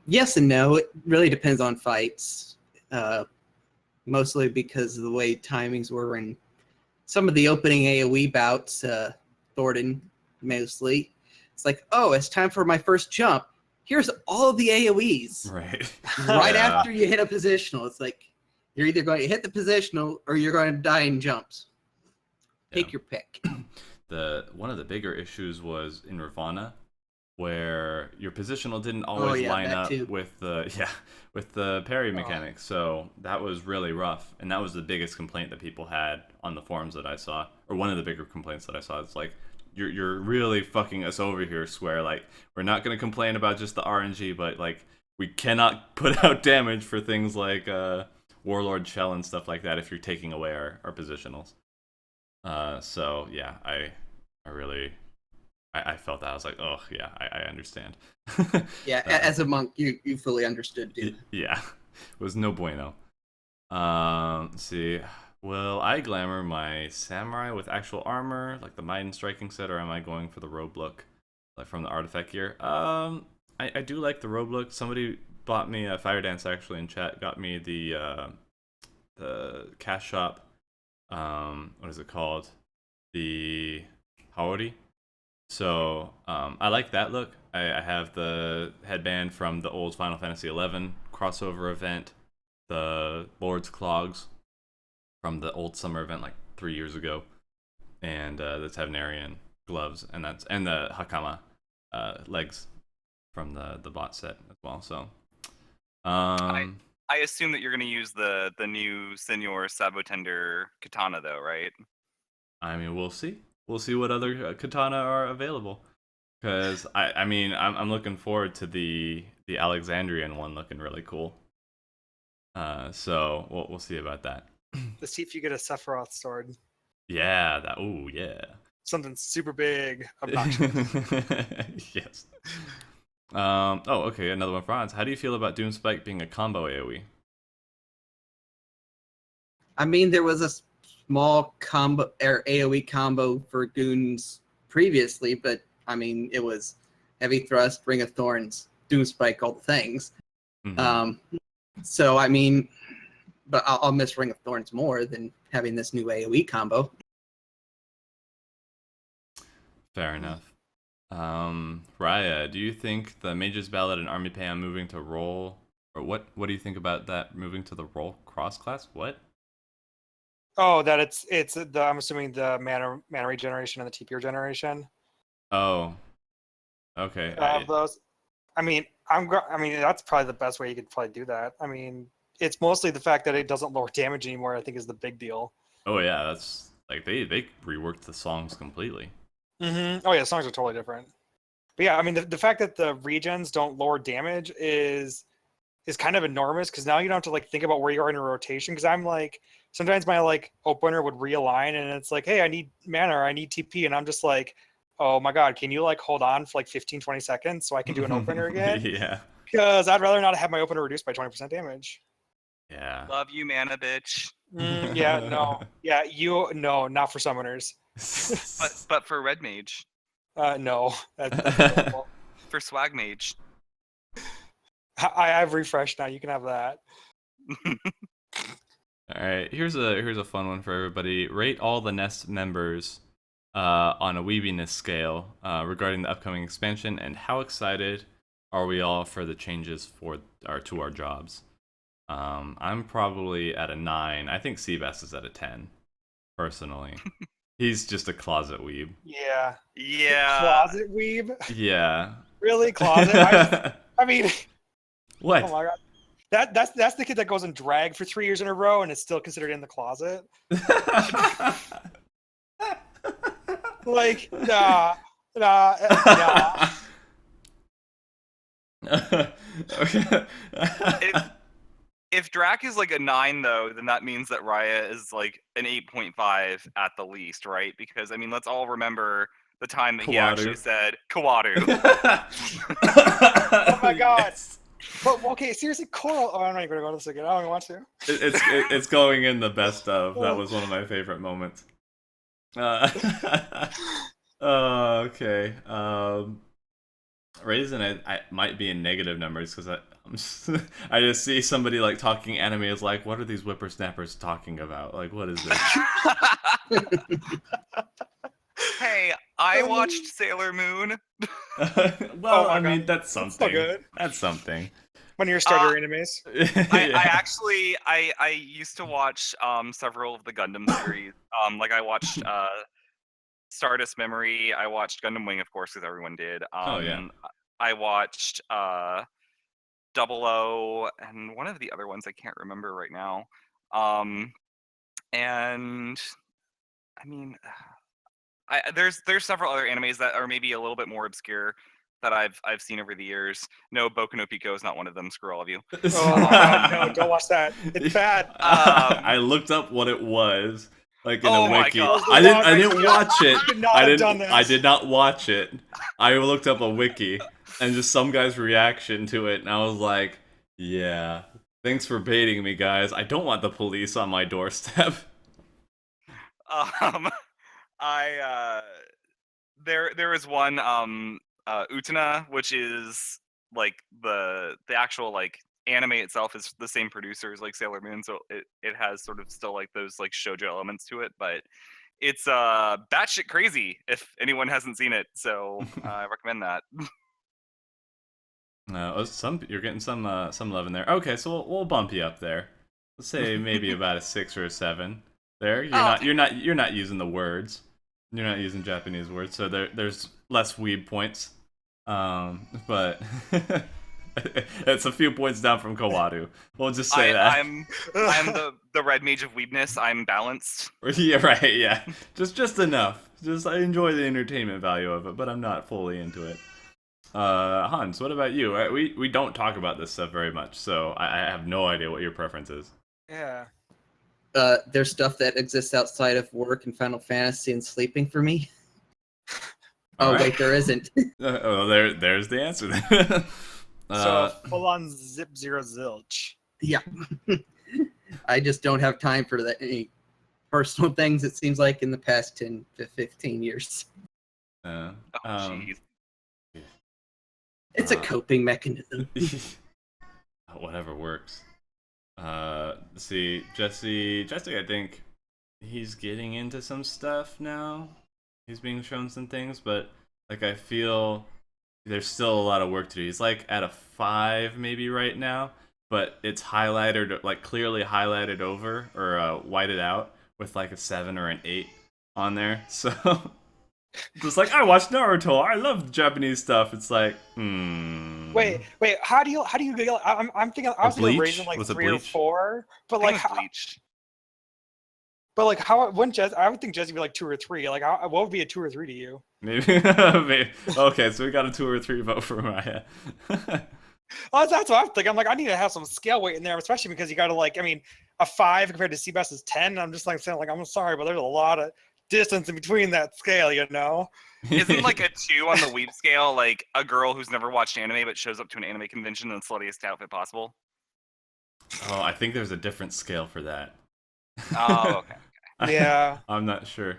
B: Yes and no. It really depends on fights. Mostly because of the way timings were in some of the opening AoE bouts, Thornton mostly. It's like, oh, it's time for my first jump. Here's all of the AoEs.
A: Right.
B: Right
A: Yeah.
B: after you hit a positional. It's like, you're either going to hit the positional or you're going to die in jumps. Take
A: Yeah.
B: your pick.
A: One of the bigger issues was in Ravana, where your positional didn't always
B: yeah,
A: line
B: that
A: up
B: too.
A: with the parry mechanics. So that was really rough, and that was the biggest complaint that people had on the forums that I saw, or one of the bigger complaints that I saw. It's like, you're really fucking us over here, Square. Like, we're not gonna complain about just the RNG, but like, we cannot put out damage for things like Warlord Shell and stuff like that if you're taking away our positionals. So yeah, I felt that. I was like, oh yeah, I understand.
B: Yeah, as a monk, you fully understood, dude.
A: Yeah, it was no bueno. Let's see. Will I glamour my samurai with actual armor, like the Maiden striking set, or am I going for the robe look, like from the artifact gear? I do like the robe look. Somebody bought me a Fire Dance actually in chat. Got me the cash shop. What is it called? The Haori. So I like that look. I have the headband from the old Final Fantasy XI crossover event, the Lord's Clogs from the old summer event like 3 years ago, and the Tavnarian gloves, and the Hakama legs from the bot set as well. So
D: I assume that you're going to use the new Senor Sabotender katana, though, right?
A: I mean, we'll see. We'll see what other katana are available. Because I'm looking forward to the Alexandrian one looking really cool. So we'll see about that.
C: Let's see if you get a Sephiroth sword.
A: Yeah, that. Ooh, yeah.
C: Something super big, obnoxious.
A: Yes. Oh, okay. Another one for Hans. How do you feel about Doomspike being a combo AoE?
B: I mean, there was a small combo or AoE combo for goons previously, but I mean, it was heavy thrust, ring of thorns, Doomspike, all the things.
A: Mhm.
B: So I mean, but I'll miss ring of thorns more than having this new AoE combo.
A: Fair enough. Rhaya, do you think the Mage's Ballad and Army Pam moving to roll, or what do you think about that moving to the roll cross class? What?
C: Oh, that it's the I'm assuming the mana regeneration and the TP regeneration.
A: Oh, okay.
C: Of those. I mean, that's probably the best way you could probably do that. I mean, it's mostly the fact that it doesn't lower damage anymore. I think is the big deal.
A: Oh yeah, that's like they reworked the songs completely.
C: Mm-hmm. Oh yeah, songs are totally different. But yeah, I mean, the fact that the regens don't lower damage is kind of enormous because now you don't have to like think about where you are in a rotation. Because I'm like, sometimes my like opener would realign and it's like, hey, I need mana or I need TP, and I'm just like, oh my god, can you like hold on for like 15-20 seconds so I can do an opener again?
A: Yeah.
C: Because I'd rather not have my opener reduced by 20% damage.
A: Yeah.
D: Love you, mana bitch.
C: Yeah, no. Yeah, no, not for summoners.
D: But for red mage.
C: No. That's terrible.
D: For swag mage.
C: I've refreshed now. You can have that.
A: All right, here's a fun one for everybody. Rate all the Nest members on a Weebness scale regarding the upcoming expansion, and how excited are we all for the changes to our jobs? I'm probably at a 9. I think Seabass is at a 10, personally. He's just a closet weeb.
C: Yeah.
D: Yeah.
C: Closet weeb?
A: Yeah.
C: Really? Closet? I mean...
A: What?
C: Oh my god. That's the kid that goes and drag for 3 years in a row and is still considered in the closet. Like, nah.
A: Okay.
D: If Drak is like a 9, though, then that means that Rhaya is like an 8.5 at the least, right? Because I mean, let's all remember the time that he actually said Kawadu.
C: Oh my god.
A: Yes.
C: But okay, seriously, Coral. Oh, I'm not even gonna go to this again. I don't even want to.
A: It's going in the best of. That was one of my favorite moments. Okay. Razen, I might be in negative numbers because I just see somebody like talking anime is like, what are these whippersnappers talking about? Like, what is this?
D: Hey, I watched Sailor Moon.
A: Well, I mean, that's something.
C: That's so good.
A: That's something.
C: One of your starter animes.
D: I used to watch several of the Gundam series. Like I watched Stardust Memory. I watched Gundam Wing, of course, because everyone did.
A: Oh yeah.
D: I watched 00 and one of the other ones I can't remember right now. And I mean, there's several other animes that are maybe a little bit more obscure that I've seen over the years. No, Boku no Pico is not one of them. Screw all of you.
C: Oh no, don't watch that. It's bad.
A: I looked up what it was, like in
D: Oh
A: a
D: my
A: wiki.
D: God.
A: I didn't watch it.
C: I could not
A: I
C: have
A: didn't
C: done this.
A: I did not watch it. I looked up a wiki and just some guy's reaction to it, and I was like, yeah. Thanks for baiting me, guys. I don't want the police on my doorstep.
D: I there is one Utena, which is like the actual like anime itself is the same producers like Sailor Moon, so it has sort of still like those like shoujo elements to it, but it's batshit crazy if anyone hasn't seen it, so I recommend that.
A: You're getting some love in there. Okay, so we'll bump you up there. Let's say maybe about a 6 or a 7. There, you're not using the words. You're not using Japanese words, so there's less weeb points. But it's a few points down from Kawadu. We'll just say that.
D: I'm the red mage of Weebness. I'm balanced.
A: Yeah, right. Yeah, just enough. Just I enjoy the entertainment value of it, but I'm not fully into it. Hans, what about you? We don't talk about this stuff very much, so I have no idea what your preference is.
C: Yeah.
B: There's stuff that exists outside of work and Final Fantasy and sleeping for me.
A: All right.
B: Wait, there isn't.
A: There's the answer then.
C: So full on zip zero zilch.
B: Yeah. I just don't have time for that. Any personal things, it seems like, in the past 10 to 15 years.
D: Oh, jeez.
B: It's a coping mechanism.
A: Whatever works. See, Jesse, I think he's getting into some stuff now. He's being shown some things, but like I feel there's still a lot of work to do. He's like at a 5 maybe right now, but it's highlighted, like clearly highlighted over or whited out with like a 7 or an 8 on there. So just like I watched Naruto, I love Japanese stuff. It's like,
C: Wait, how do you get? I'm thinking I was thinking
A: Bleach?
C: Razen like
A: Was it
C: 3 or
A: Bleach?
C: 4, but
D: I think
C: like
D: it was
C: how,
D: Bleach.
C: but like how wouldn't Jesse? I would think Jesse would be like 2 or 3. Like what would be a 2 or 3 to you?
A: maybe, maybe. Okay, so we got a 2 or 3 vote for Rhaya.
C: Oh, that's what I'm thinking. I'm like, I need to have some scale weight in there, especially because you got to like, I mean, a 5 compared to CBS is 10. I'm just like saying, like, I'm sorry, but there's a lot of distance in between that scale, you know?
D: Isn't like a 2 on the weeb scale like a girl who's never watched anime but shows up to an anime convention in the sluttiest outfit possible?
A: Oh, I think there's a different scale for that.
D: Oh, okay.
C: Yeah.
A: I'm not sure.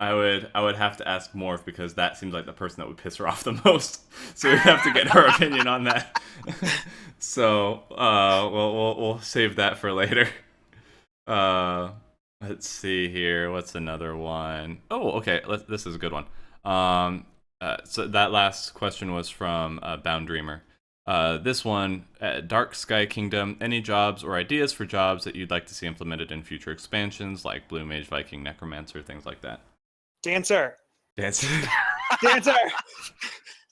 A: I would have to ask Morph because that seems like the person that would piss her off the most. So we'd have to get her opinion on that. So we'll save that for later. Let's see here. What's another one? Oh, okay. This is a good one. So that last question was from Bound Dreamer. This one, Dark Sky Kingdom. Any jobs or ideas for jobs that you'd like to see implemented in future expansions, like Blue Mage, Viking, Necromancer, things like that?
C: Dancer.
A: Dancer.
C: Dancer.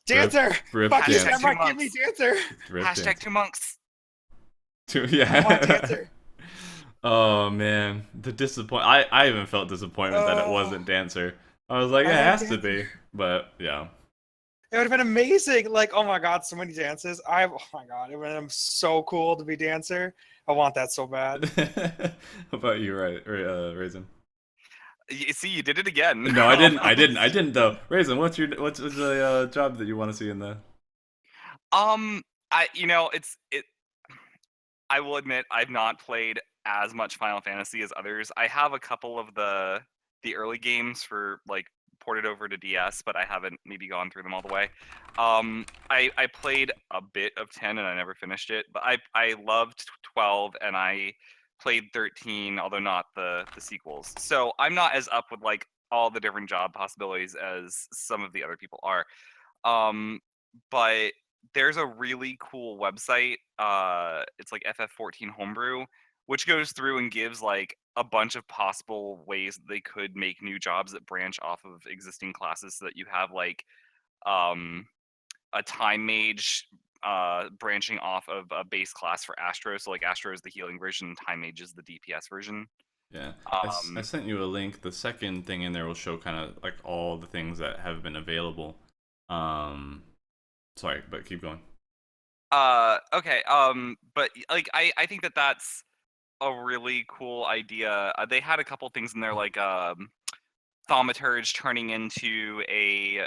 C: Dancer.
A: Rip
C: Fuck you,
A: Dancer.
C: Shamrock, give me Dancer.
A: Rip
D: Hashtag
A: Dancer.
D: 2 monks.
C: I want
A: Yeah.
C: Dancer.
A: Oh man, the disappoint. I even felt disappointment that it wasn't Dancer. I was like, it has to be, but yeah.
C: It would have been amazing. Like, oh my god, so many dances. Oh my god, it would have been so cool to be Dancer. I want that so bad.
A: How about you, Razen?
D: You see, you did it again.
A: No, I didn't. I didn't though. Razen, what's the job that you want to see in the?
D: I will admit I've not played as much Final Fantasy as others. I have a couple of the early games for like ported over to DS, but I haven't maybe gone through them all the way. I played a bit of 10 and I never finished it, but I loved 12 and I played 13, although not the sequels. So I'm not as up with like all the different job possibilities as some of the other people are. But there's a really cool website. It's like FF14 Homebrew, which goes through and gives like a bunch of possible ways that they could make new jobs that branch off of existing classes, so that you have like a time mage branching off of a base class for Astro. So like Astro is the healing version, time mage is the DPS version.
A: Yeah, I sent you a link. The second thing in there will show kind of like all the things that have been available. Sorry, but keep going.
D: Okay. But like I think that's a really cool idea. They had a couple things in there, like Thaumaturge turning into a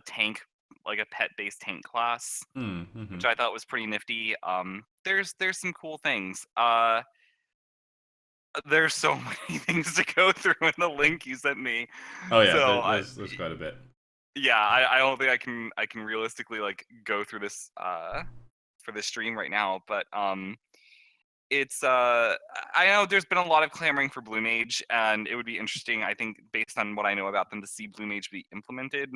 D: tank, like a pet-based tank class,
A: Mm-hmm.
D: which I thought was pretty nifty. There's some cool things. There's so many things to go through in the link you sent me.
A: Oh yeah,
D: So
A: there's quite a bit.
D: yeah, I don't think I can realistically like go through this for this stream right now, but it's I know there's been a lot of clamoring for Blue Mage, and it would be interesting, I think, based on what I know about them, to see Blue Mage be implemented.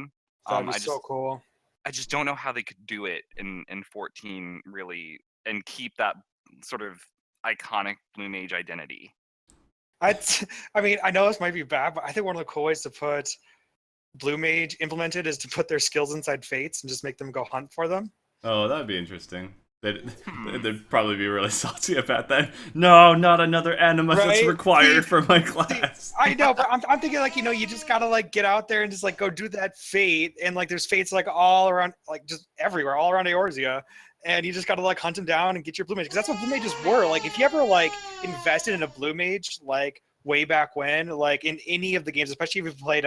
C: That'd be so cool.
D: I just don't know how they could do it in 14 really, and keep that sort of iconic Blue Mage identity.
C: I mean, I know this might be bad, but I think one of the cool ways to put Blue Mage implemented is to put their skills inside Fates and just make them go hunt for them.
A: Oh, that'd be interesting. They'd probably be really salty about that. No, not another animus that's
C: Right?
A: required
C: See-
A: for my class.
C: I know, but I'm thinking like, you know, you just gotta like get out there and just like go do that Fate, and like there's Fates like all around, like just everywhere, all around Eorzea, and you just gotta like hunt them down and get your Blue Mage, because that's what Blue Mages were. Like if you ever like invested in a Blue Mage like way back when, like in any of the games, especially if you played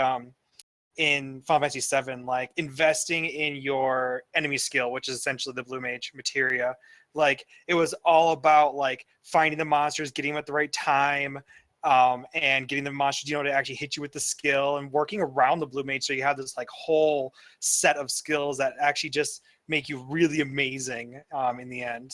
C: in Final Fantasy VII, like investing in your enemy skill, which is essentially the Blue Mage materia. Like it was all about like finding the monsters, getting them at the right time, and getting the monsters, you know, to actually hit you with the skill, and working around the Blue Mage, so you have this like whole set of skills that actually just make you really amazing in the end.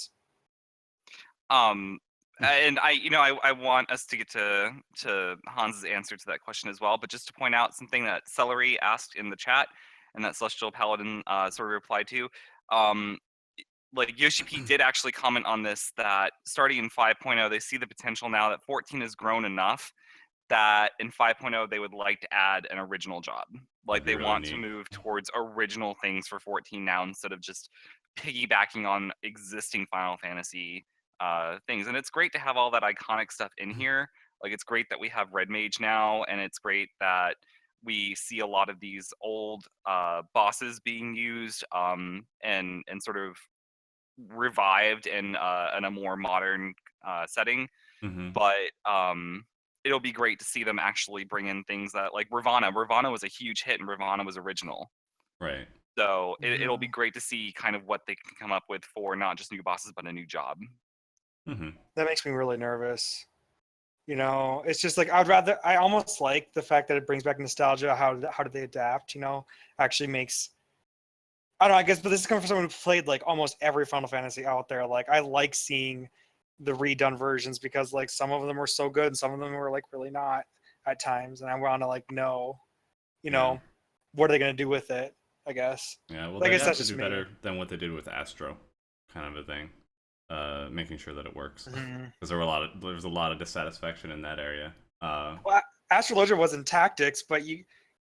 D: And I want us to get to Hans's answer to that question as well, but just to point out something that Celery asked in the chat and that Celestial Paladin sort of replied to. Like Yoshi P did actually comment on this, that starting in 5.0, they see the potential now that 14 has grown enough that in 5.0 they would like to add an original job. Like
A: That'd be
D: they
A: really
D: want
A: neat.
D: to move towards original things for 14 now, instead of just piggybacking on existing Final Fantasy things. And it's great to have all that iconic stuff in here. Like it's great that we have Red Mage now, and it's great that we see a lot of these old bosses being used and sort of revived in a more modern setting.
A: Mm-hmm.
D: But it'll be great to see them actually bring in things that, like Ravana. Ravana was a huge hit, and Ravana was original.
A: Right.
D: So it'll be great to see kind of what they can come up with for not just new bosses, but a new job.
A: Mm-hmm.
C: That makes me really nervous. You know, it's just like I almost like the fact that it brings back nostalgia. How did they adapt? You know, actually makes, I don't know, I guess, but this is coming from someone who played like almost every Final Fantasy out there. Like I like seeing the redone versions, because like some of them were so good and some of them were like really not at times, and I want to like know, you know, what are they going to do with it, I guess.
A: Yeah, well,
C: I
A: they
C: guess
A: have
C: that's
A: to
C: just
A: do
C: me.
A: better than what they did with Astro, kind of a thing. Making sure that it works, because there was a lot of dissatisfaction in that area.
C: Well, Astrology wasn't tactics, but you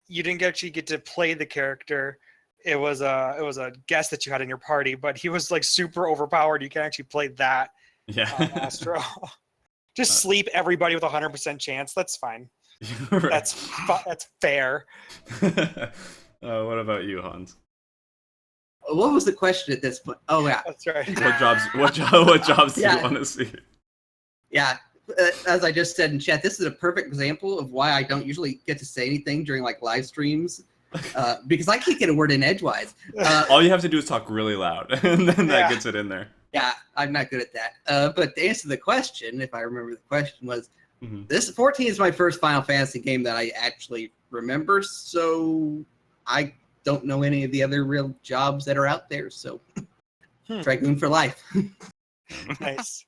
C: didn't actually get to play the character. It was a guest that you had in your party, but he was like super overpowered. You can actually play that
A: Yeah.
C: Astro. Just sleep everybody with 100% chance. That's fine.
A: Right.
C: That's fair.
A: What about you, Hans?
B: What was the question at this point? Oh yeah,
C: That's right.
A: What jobs do you
B: Yeah.
A: want to see?
B: yeah. As I just said in chat, this is a perfect example of why I don't usually get to say anything during like live streams, because I can't get a word in edgewise.
A: All you have to do is talk really loud, and then that
C: Yeah.
A: gets it in there.
B: Yeah, I'm not good at that. But to answer the question, if I remember the question was,
A: Mhm.
B: this 14 is my first Final Fantasy game that I actually remember, so I don't know any of the other real jobs that are out there. So Dragoon for life.
C: Nice.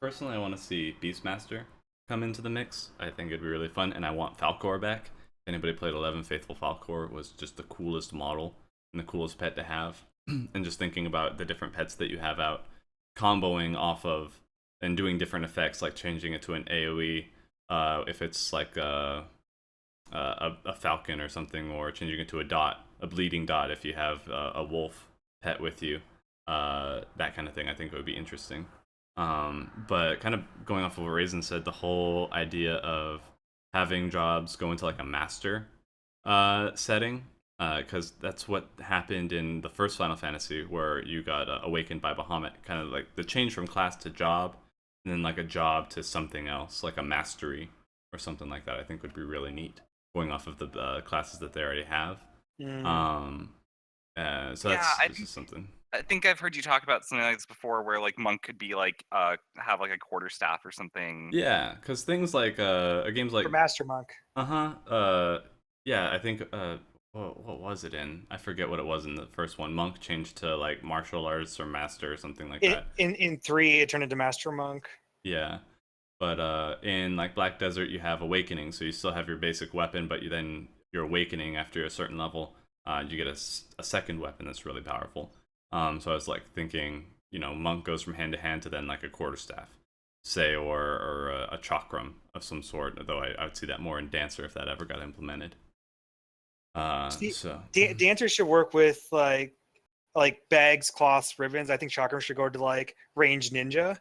A: Personally, I want to see Beastmaster come into the mix. I think it'd be really fun, and I want Falcor back. If anybody played 11, Faithful Falcor was just the coolest model and the coolest pet to have. And just thinking about the different pets that you have out, comboing off of and doing different effects, like changing it to an AoE if it's like a falcon or something, or changing it to a bleeding dot if you have a wolf pet with you, that kind of thing. I think it would be interesting. But kind of going off of what Razen said, the whole idea of having jobs go into like a master setting, because that's what happened in the first Final Fantasy, where you got awakened by Bahamut. Kind of like the change from class to job and then like a job to something else, like a mastery or something like that. I think would be really neat, going off of the classes that they already have.
C: Mm.
A: Um, so
D: Yeah,
A: that's this is something.
D: I think I've heard you talk about something like this before, where like monk could be like have like a quarterstaff or something.
A: Yeah, because things like games
C: For
A: like
C: Master Monk.
A: yeah, I think what was it in? I forget what it was in the first one. Monk changed to like martial arts or master or something like that.
C: In 3, it turned into Master Monk.
A: Yeah. But in like Black Desert, you have Awakening, so you still have your basic weapon, but you're Awakening after a certain level. You get a second weapon that's really powerful. So I was like thinking, Monk goes from hand to hand to then like a quarterstaff, say, or a chakram of some sort. Though I would see that more in Dancer if that ever got implemented.
C: See,
A: So
C: Dancers should work with like bags, cloths, ribbons. I think Chakra should go to like range ninja,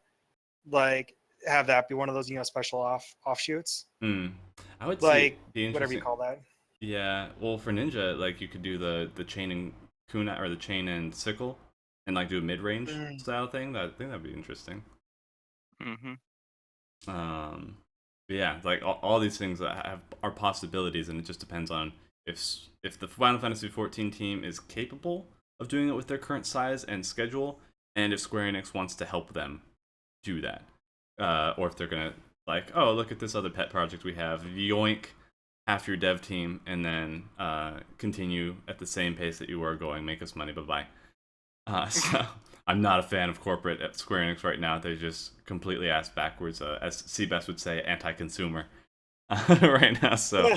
C: like have that be one of those special offshoots,
A: I would see
C: like
A: it be
C: whatever you
A: interesting.
C: call that.
A: Yeah, well, for ninja, like you could do the chain and kunai or the chain and sickle, and like do a mid range
C: Mm.
A: style thing. I think that'd be interesting.
D: Hmm.
A: Um, but yeah, like all these things that are possibilities, and it just depends on if the Final Fantasy XIV team is capable of doing it with their current size and schedule, and if Square Enix wants to help them do that, or if they're gonna like, oh, look at this other pet project we have, yoink half your dev team, and then continue at the same pace that you were going, make us money, bye bye. So I'm not a fan of corporate at Square Enix right now. They just completely ass backwards, as Seabass would say, anti-consumer right now. So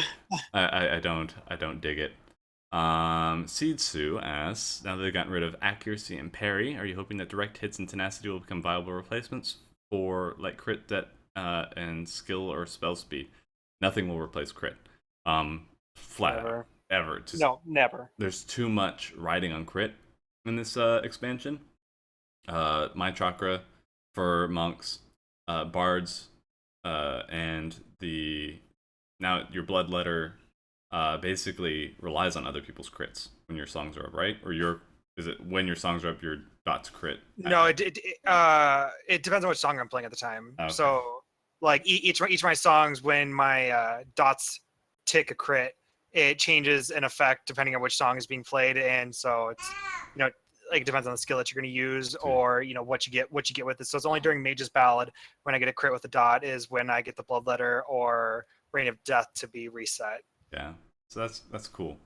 A: I don't dig it. Seed Sue asks, now that they've gotten rid of accuracy and parry, are you hoping that direct hits and tenacity will become viable replacements for like crit, det, and skill or spell speed? Nothing will replace crit. Flat
C: Never.
A: out, ever. Just,
C: No, never.
A: there's too much riding on crit in this expansion. My Chakra for monks, bards, and now your blood letter basically relies on other people's crits when your songs are up, right? Or is it when your songs are up, your dots crit?
C: No, it depends on which song I'm playing at the time.
A: Okay.
C: So like each of my songs, when my dots tick a crit, it changes in effect depending on which song is being played, and so it's like it depends on the skill that you're going to use, or what you get with it. So it's only during Mage's Ballad when I get a crit with a dot is when I get the Bloodletter or Reign of Death to be reset.
A: Yeah, so that's cool.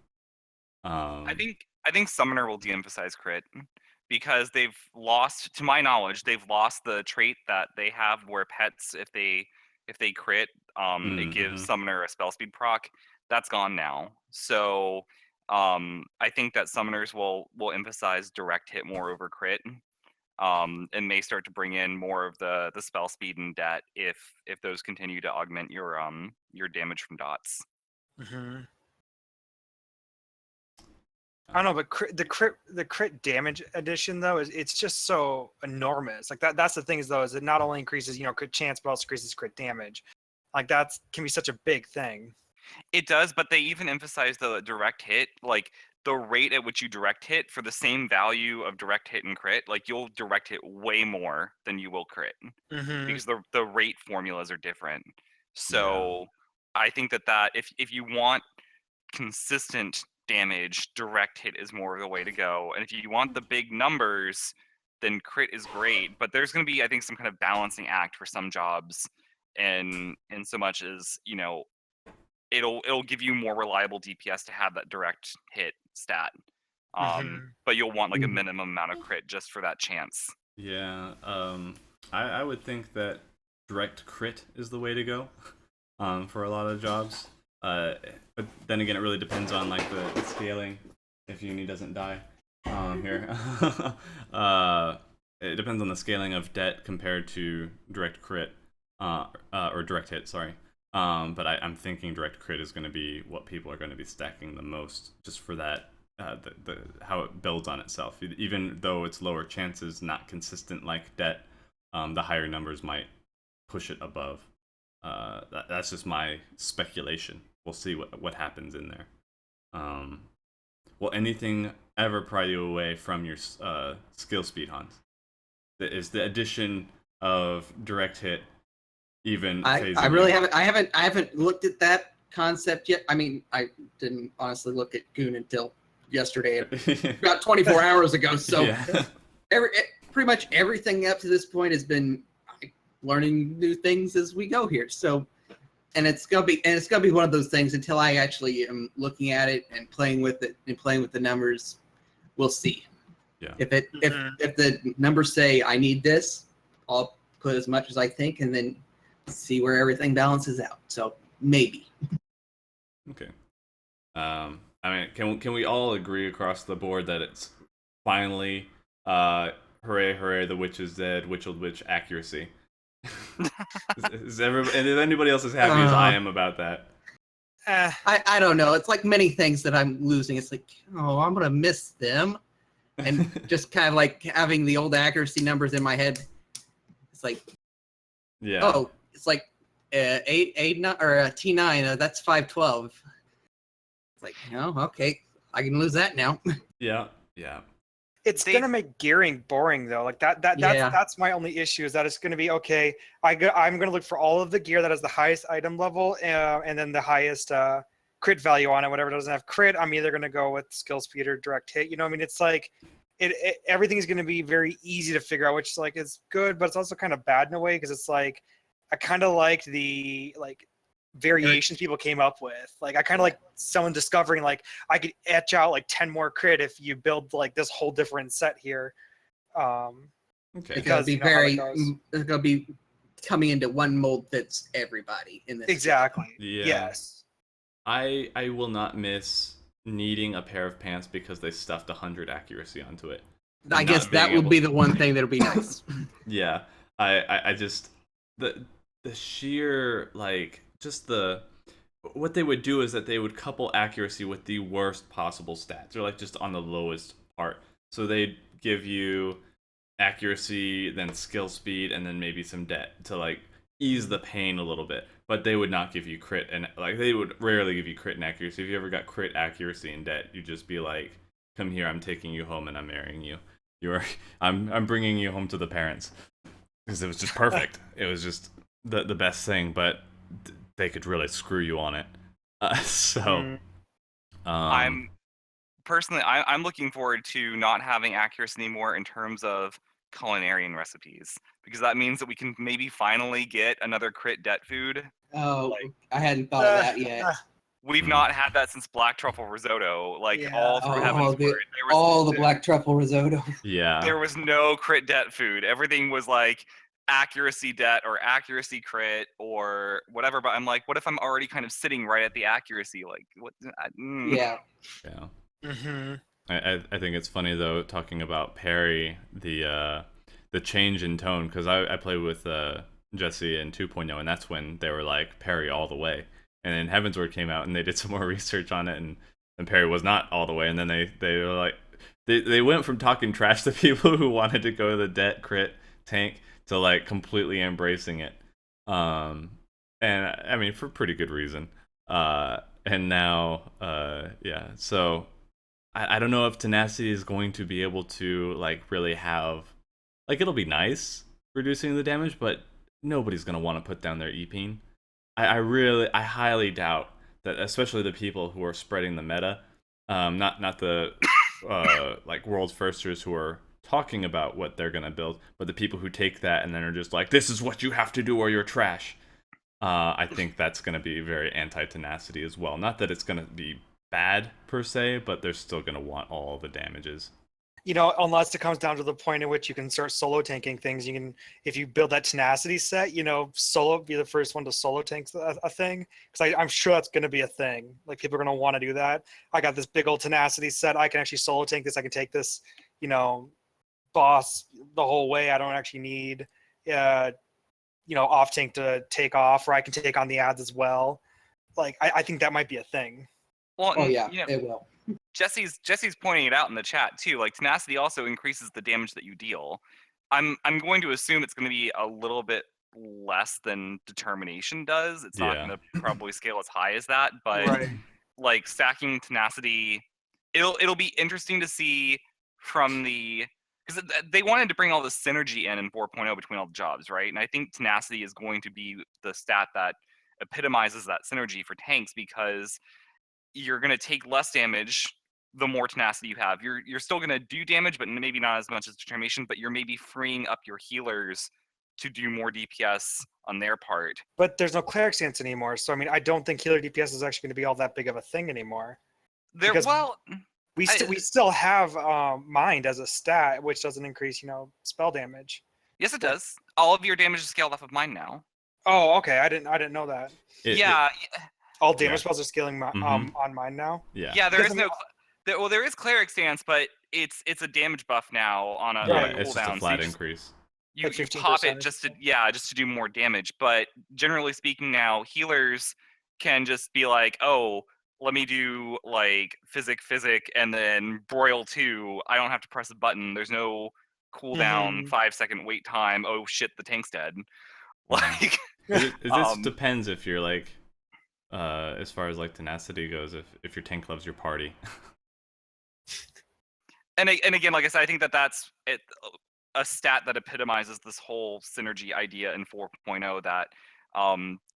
D: I think Summoner will de-emphasize crit because they've lost, to my knowledge, they've lost the trait that they have where pets, if they crit, it gives Summoner a spell speed proc. That's gone now. So I think that Summoners will emphasize direct hit more over crit. And may start to bring in more of the spell speed and det if those continue to augment your damage from dots.
C: Mm-hmm. I don't know, but the crit damage addition though it's just so enormous. Like that's the thing is it not only increases crit chance but also increases crit damage. Like that can be such a big thing.
D: It does, but they even emphasize the direct hit, like the rate at which you direct hit for the same value of direct hit and crit. Like you'll direct hit way more than you will crit because the rate formulas are different. So I think that if you want consistent damage, direct hit is more the way to go. And if you want the big numbers, then crit is great. But there's going to be, I think, some kind of balancing act for some jobs, and in so much as it'll give you more reliable DPS to have that direct hit stat. But you'll want like a minimum amount of crit just for that chance.
A: Yeah, I would think that direct crit is the way to go for a lot of jobs. But then again, it really depends on like the scaling. If Uni doesn't die here, it depends on the scaling of det compared to direct crit or direct hit. Sorry. But I'm thinking direct crit is going to be what people are going to be stacking the most, just for that the how it builds on itself. Even though it's lower chances, not consistent like det, the higher numbers might push it above. That's just my speculation. We'll see what happens in there. Will anything ever pry you away from your skill speed, Hans? Is the addition of direct hit even
B: I
A: phasing
B: really
A: you.
B: haven't looked at that concept yet. I mean, I didn't honestly look at Goon until yesterday, about 24 hours ago. So
A: Yeah.
B: pretty much everything up to this point has been learning new things as we go here. So, and it's gonna be one of those things until I actually am looking at it and playing with it and playing with the numbers. We'll see.
A: Yeah.
B: If the numbers say I need this, I'll put as much as I think, and then see where everything balances out. So maybe.
A: Okay. I mean, can we all agree across the board that it's finally hooray hooray the witch is dead, witchled witch accuracy? is anybody else as happy as I am about that?
B: I don't know. It's like many things that I'm losing. It's like, oh, I'm gonna miss them, and just kind of like having the old accuracy numbers in my head. It's like,
A: Yeah.
B: oh, it's like 8 or T9. That's 512. It's like, oh, okay, I can lose that now.
A: Yeah. Yeah.
C: It's gonna make gearing boring though. Like that's my only issue is that it's gonna be okay. I'm gonna look for all of the gear that has the highest item level and then the highest crit value on it. Whatever doesn't have crit, I'm either gonna go with skill speed or direct hit. You know what I mean? It's like everything is gonna be very easy to figure out, which is like is good, but it's also kind of bad in a way because it's like I kind of liked the variations people came up with. Like I kind of like someone discovering like I could etch out like 10 more crit if you build like this whole different set here.
A: Okay.
B: It's gonna be it's gonna be coming into one mold fits everybody in this.
C: Exactly.
A: Yeah.
C: Yes.
A: I will not miss needing a pair of pants because they stuffed 100 accuracy onto it.
B: I guess that would be the one thing that'll be nice.
A: Yeah. I just the sheer like just what they would do is that they would couple accuracy with the worst possible stats, or like just on the lowest part. So they'd give you accuracy, then skill speed, and then maybe some debt to like ease the pain a little bit. But they would not give you crit, and like they would rarely give you crit and accuracy. If you ever got crit, accuracy, and debt, you'd just be like, "Come here, I'm taking you home, and I'm marrying you. I'm bringing you home to the parents." Because it was just perfect. It was just the best thing, but they could really screw you on it.
D: I'm personally, I'm looking forward to not having accuracy anymore in terms of culinarian recipes, because that means that we can maybe finally get another crit debt food.
B: Oh, I hadn't thought of that yet.
D: We've not had that since black truffle risotto, all through Heaven's Word.
B: The black truffle risotto.
A: Yeah.
D: There was no crit debt food. Everything was like accuracy debt or accuracy crit or whatever. But I'm like, what if I'm already kind of sitting right at the accuracy? Like, what?
B: Yeah.
A: Yeah.
C: Mm-hmm.
A: I think it's funny though, talking about parry, the change in tone, because I played with Jesse in 2.0, and that's when they were like parry all the way. And then Heaven's Word came out, and they did some more research on it, and parry was not all the way. And then they were like, they went from talking trash to people who wanted to go to the debt crit tank to like completely embracing it. And I mean, for pretty good reason. And now, yeah. So I don't know if tenacity is going to be able to like really have, like, it'll be nice reducing the damage, but nobody's gonna want to put down their EP. I highly doubt that, especially the people who are spreading the meta, not the like world firsters who are talking about what they're gonna build, but the people who take that and then are just like, this is what you have to do or you're trash. I think that's gonna be very anti-tenacity as well. Not that it's gonna be bad per se, but they're still gonna want all the damages.
C: You know, unless it comes down to the point in which you can start solo tanking things, you can, if you build that tenacity set, you know, solo be the first one to solo tank a thing, because I'm sure that's going to be a thing. Like people are going to want to do that. I got this big old tenacity set. I can actually solo tank this. I can take this, you know, boss the whole way. I don't actually need, you know, off tank to take off, or I can take on the ads as well. Like I think that might be a thing.
D: Well,
B: Oh yeah,
D: you know,
B: it will.
D: Jesse's pointing it out in the chat too. Like tenacity also increases the damage that you deal. I'm going to assume it's going to be a little bit less than determination does. It's not going to probably scale as high as that, but like stacking tenacity, it'll be interesting to see from the, because they wanted to bring all this synergy in 4.0 between all the jobs, right? And I think tenacity is going to be the stat that epitomizes that synergy for tanks, because you're going to take less damage the more tenacity you have. You're still going to do damage, but maybe not as much as determination, but you're maybe freeing up your healers to do more DPS on their part.
C: But there's no cleric stance anymore, so I mean, I don't think healer DPS is actually going to be all that big of a thing anymore.
D: There,
C: Because
D: well,
C: we still have mind as a stat, which doesn't increase, spell damage.
D: yes, it does. All of your damage is scaled off of mine now.
C: Oh, okay. I didn't know that. All damage spells are scaling on mine now.
D: Yeah. There is no. There is cleric stance, but it's a damage buff now on a
A: Yeah,
D: cooldown.
A: it's just a flat increase.
D: You pop it just to do more damage, but generally speaking now, healers can just be like, oh, let me do like physic, and then broil 2. I don't have to press a button. There's no cooldown, 5-second wait time. Oh shit, the tank's dead. Like,
A: it just depends if you're like, as far as like tenacity goes, if your tank loves your party.
D: And again, like I said, I think that's it. A stat that epitomizes this whole synergy idea in 4.0, that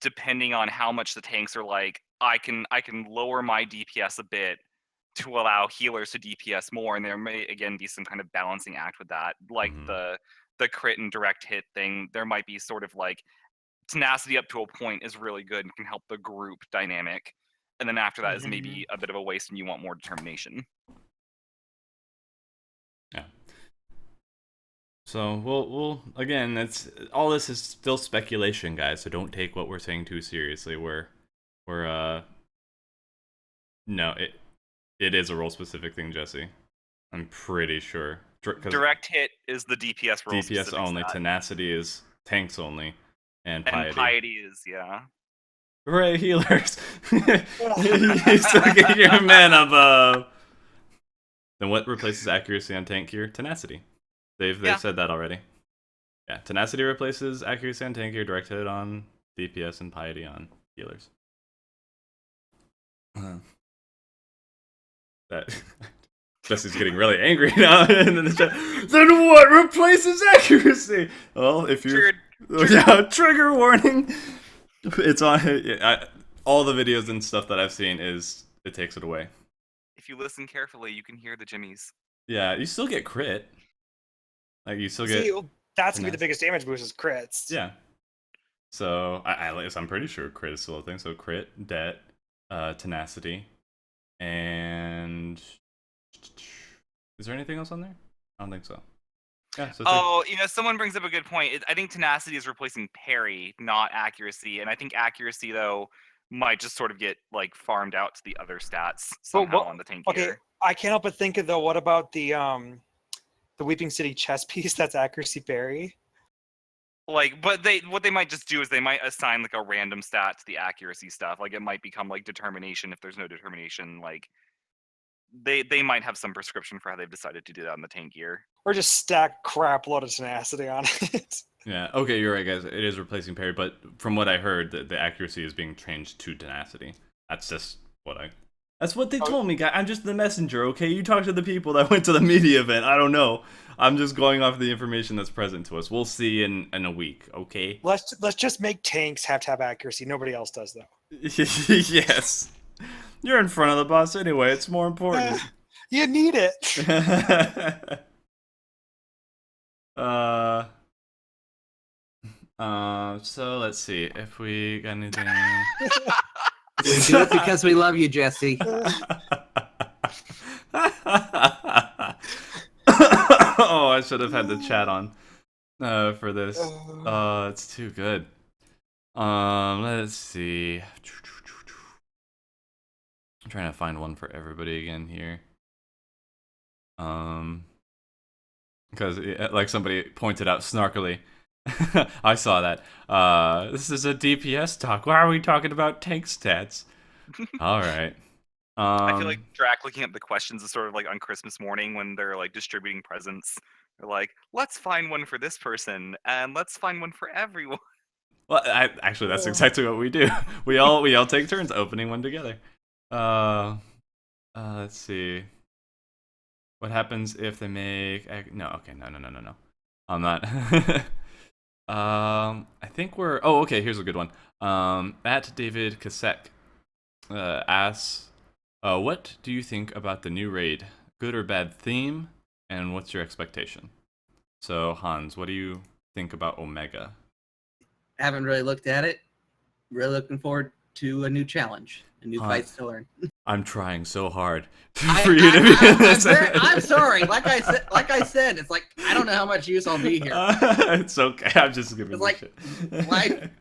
D: depending on how much the tanks are like, I can lower my DPS a bit to allow healers to DPS more, and there may again be some kind of balancing act with that, like the crit and direct hit thing. There might be sort of like tenacity up to a point is really good and can help the group dynamic, and then after that is maybe a bit of a waste and you want more determination.
A: Yeah. So we'll again, all this is still speculation, guys. So don't take what we're saying too seriously. No, it is a role specific thing, Jesse. I'm pretty sure.
D: Direct hit is the DPS role.
A: DPS only. Stat. Tenacity is tanks only, and
D: piety is
A: Hooray, healers! You still get your mana buff. Then what replaces accuracy on tank gear? Tenacity. They've said that already. Yeah, tenacity replaces accuracy on tank gear, direct hit on DPS, and piety on healers. That Jesse's getting really angry now. And in the chat, then what replaces accuracy? Well, if you're trigger warning. It's on. All the videos and stuff that I've seen it takes it away.
D: If you listen carefully, you can hear the jimmies.
A: Yeah, you still get crit. Like you still get.
C: That's gonna be the biggest damage boost is crits.
A: Yeah. So I'm pretty sure crit is still a thing. So crit, det, tenacity, and is there anything else on there? I don't think so. Yeah. So
D: someone brings up a good point. I think tenacity is replacing parry, not accuracy, and I think accuracy though might just sort of get like farmed out to the other stats somehow on the tank gear.
C: Okay, I can't help but think though. What about the Weeping City chess piece that's accuracy parry?
D: Like, but what they might just do is they might assign like a random stat to the accuracy stuff. Like it might become like determination if there's no determination. Like they might have some prescription for how they've decided to do that on the tank gear.
C: Or just stack crap load of tenacity on it.
A: Yeah, okay, you're right, guys. It is replacing parry, but from what I heard, the accuracy is being changed to tenacity. That's just that's what they told me, guys. I'm just the messenger, okay? You talk to the people that went to the media event. I don't know. I'm just going off the information that's present to us. We'll see in a week, okay?
C: Let's just make tanks have to have accuracy. Nobody else does, though.
A: Yes. You're in front of the boss anyway. It's more important.
C: You need it.
A: So let's see if we got anything.
B: We do it because we love you, Jesse.
A: Oh, I should have had the chat on for this. It's too good. Let's see. I'm trying to find one for everybody again here. Because like somebody pointed out snarkily. I saw that. This is a DPS talk. Why are we talking about tank stats? All right.
D: I feel like Drak looking up the questions is sort of like on Christmas morning when they're like distributing presents. They're like, let's find one for this person and let's find one for everyone.
A: Well, actually, that's exactly what we do. We all take turns opening one together. Let's see. What happens if they make? No, okay, no. I'm not. I think we're. Oh, okay. Here's a good one. At David Kasek asks, "What do you think about the new raid? Good or bad theme? And what's your expectation?" So Hans, what do you think about Omega?
B: Haven't really looked at it. Really looking forward to a new challenge, a new fights to learn.
A: I'm trying so hard for you to be in this.
B: I'm sorry. Like I said, it's like I don't know how much use I'll be here.
A: It's okay. I'm just giving
B: It's like
A: shit.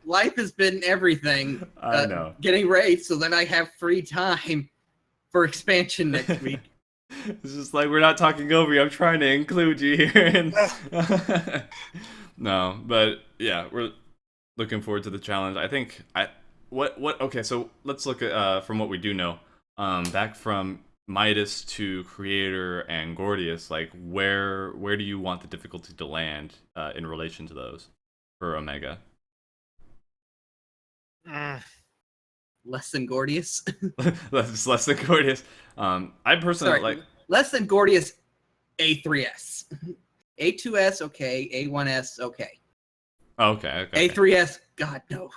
B: life has been everything.
A: I know.
B: Getting raids, so then I have free time for expansion next week.
A: It's just like we're not talking over you. I'm trying to include you here. And no, but yeah, we're looking forward to the challenge. I think okay, so let's look at from what we do know. Back from Midas to Creator and Gordius, like where do you want the difficulty to land in relation to those for Omega?
B: Less than Gordius.
A: less than Gordius. I personally like
B: less than Gordius. A3S, A2S okay, A1S okay.
A: Okay.
B: A3S, God no.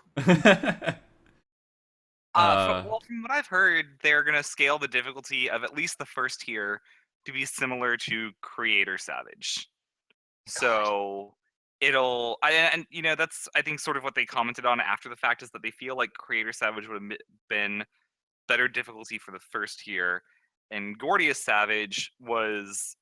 D: Well, from what I've heard, they're going to scale the difficulty of at least the first tier to be similar to Creator Savage. So it'll, and you know, that's I think sort of what they commented on after the fact is that they feel like Creator Savage would have been better difficulty for the first tier, and Gordius Savage was